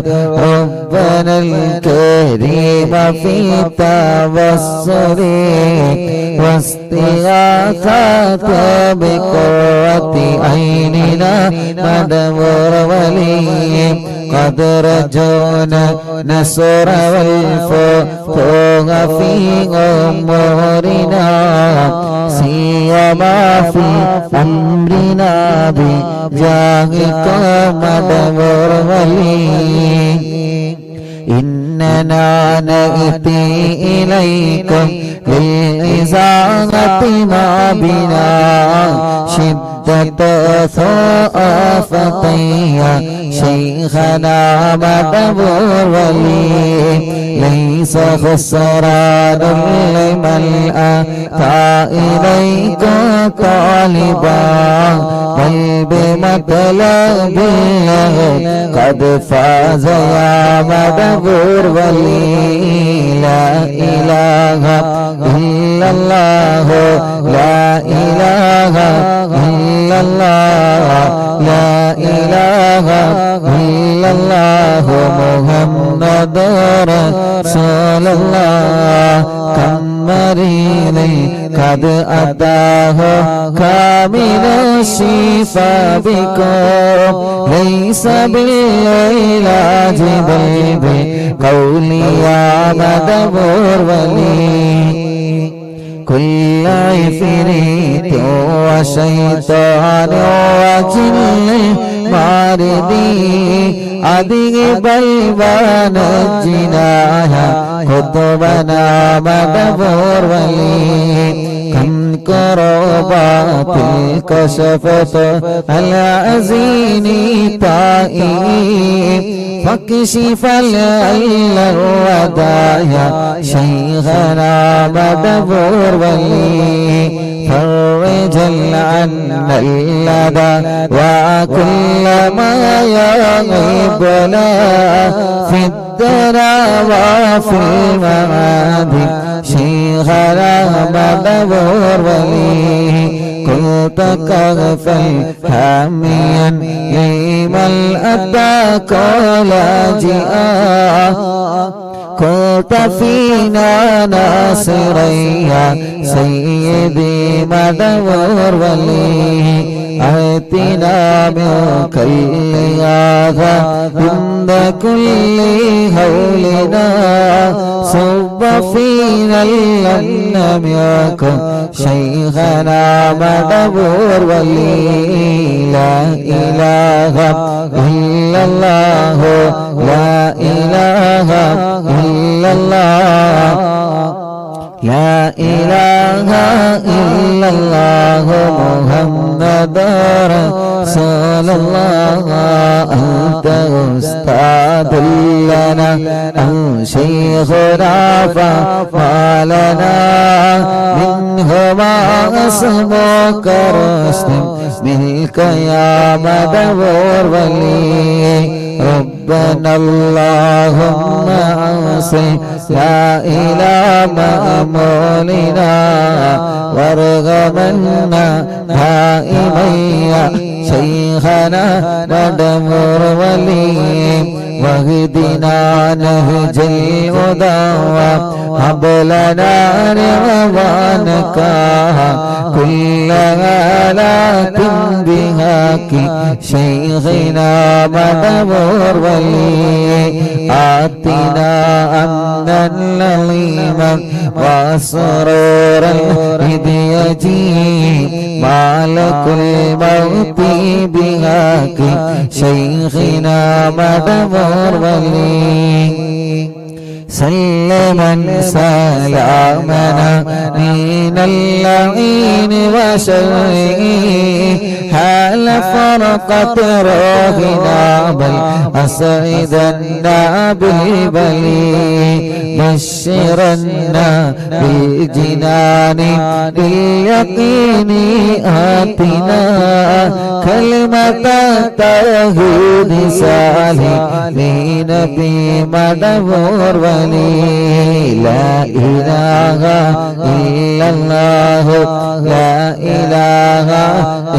ربنا الكريم في توسل واستغاثة بقوة عيننا مدبر ولي قد رجونا نصر والفتوح في أمورنا سيما في أمرنا بجاهك مدبر ولي إننا نأتي إليكم للإزاغة ما بنا شدة ثقافتي شيخنا مدبر ولي ليس خسران لمن أتى إليكم طالبا بل بمطلب الله قد فاز يا مدبر ولي لا إله إلا الله لا إله إلا الله لا إله إلا الله محمد رسول الله كم مريض قد أتاه كامل الشفاء بكم ليس بالعلاج بل بقولي يا مدبر ولي كل عفريت وشيطان وجن ماردي أذيب بلوان الجناح قطبنا مدبر ولي كم كربات الكشفت العزين طائي فاكشف العل الودايا شيخنا مدبر ولي فرج عنا اللدى وكل ما يغيبنا في الدنا وفي المعاد شيخنا مدبر ولي كنت كغفا حاميا لمن أتاك لاجئا كنت فينا ناصريا سيدي مدبر ولي آتنا من كل هذا عند كل هولنا صب فينا لم يكن شيخنا مدبر ولي لا إله إلا الله لا إله إلا الله لا إله إلا الله محمد رسول الله أنت أستاذ لنا أو شيخنا فما لنا منهما اسمك رسم منك يا مدبور ولي ربنا اللهم أوصي لا إله مأمولنا وارغمنا دائما يا شيخنا مدبور ولي واهدنا نهج الهدى وهب لنا رضوانك كل هلاك بهاك شيخنا مدبور ولي آتنا أمنا لظيما وسرورا إذ يجيء مالك الموت بهاك شيخنا مدبور ولي سلما سلامنا من اللعين وشره حال فرقة روحنا بل أسعدنا بالبلي بشرنا بالجنان باليقين آتنا كلمة توحيد سالمين بمدبور ولي لا إله إلا الله لا إله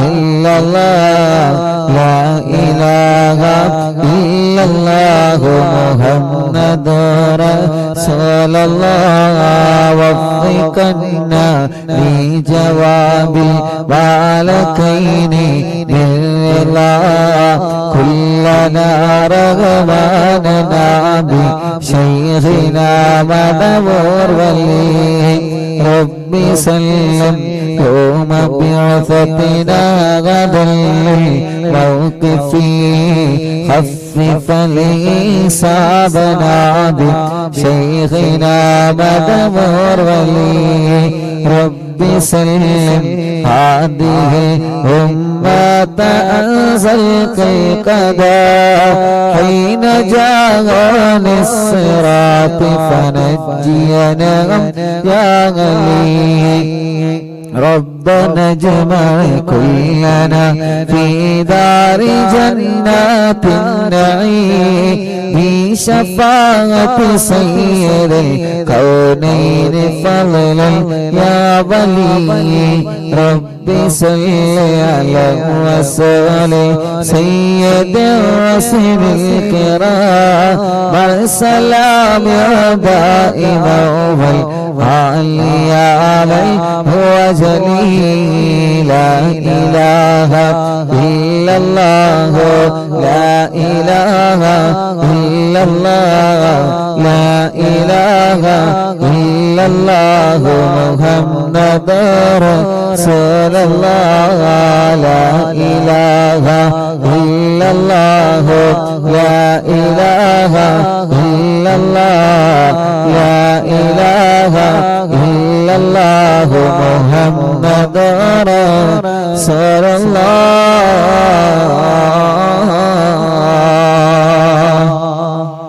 إلا الله لا إله إلا الله محمد رسول الله وفقنا لجواب الملكين بالله كلنا رغباننا بشيخنا مدبور ولي ربي سلم يوم بعثتنا غدا للموقف خفف لإصابنا بشيخنا مدبور ولي ربي سلم هذه الأمة أنزل القضاء حين جاءني الصراط فنجينا يا غلي ربنا اجمع كلنا في دار جنات النعيم بشفاعة سيد الكونين فضلا يا ولي ربي صل على وسلم سيد الرسل الكرام مع السلام دائما والعلي عليه هو جليل لا إله إلا الله لا إله إلا الله لا إله إلا الله محمد رسول الله لا إله إلا الله لا إله إلا الله لا إله إلا الله محمد رسول الله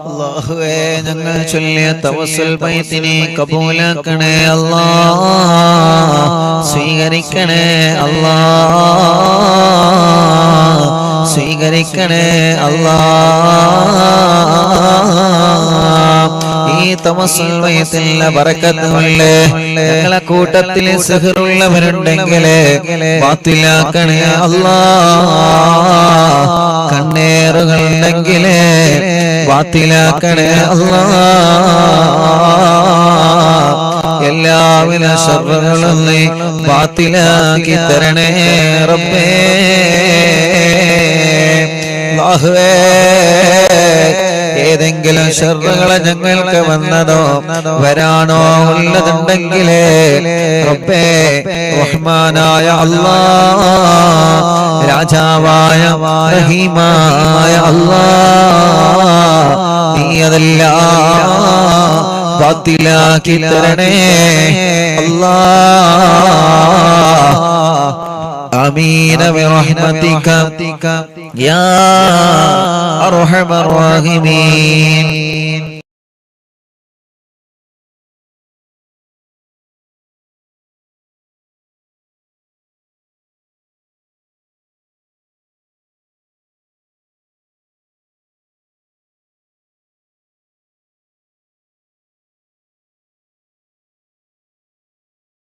അല്ലാഹുവേ ഞങ്ങൾ ചൊല്ലിയ തവസ്സുൽ ബൈത്തിനെ കബൂലാക്കണേ അല്ലാ സ്വീകരിക്കണേ അല്ലാ സ്വീകരിക്കണേ അല്ലാ ഈ തവസ്സുൽ ബൈത്തിന്റെ ബറക്കത്ത് കൊണ്ട് ഞങ്ങളെ കൂട്ടത്തിൽ സിഹ്റുള്ളവരുണ്ടെങ്കിൽ ബാത്തിലാക്കണേ അല്ലാ കണ്ണേറുകൾ ഉണ്ടെങ്കിൽ ബാത്തിലാക്കണേ അല്ലാ എല്ലാവിധ ശർറുകളും നീ ബാത്തിലാക്കി തരണേ റബ്ബേ അല്ലാഹുവേ ഏതെങ്കിലും ശർറുകളെ ഞങ്ങൾക്ക് വന്നതോ വരാനോ ഉള്ളതുണ്ടെങ്കിൽ റബ്ബേ റഹ്മാനായ അല്ലാഹ് രാജാവായ റഹീമായ അല്ലാഹ് നീ അതെല്ലാം ബാത്തിലാക്കി തരണേ آمين برحمتك يا أرحم الراحمين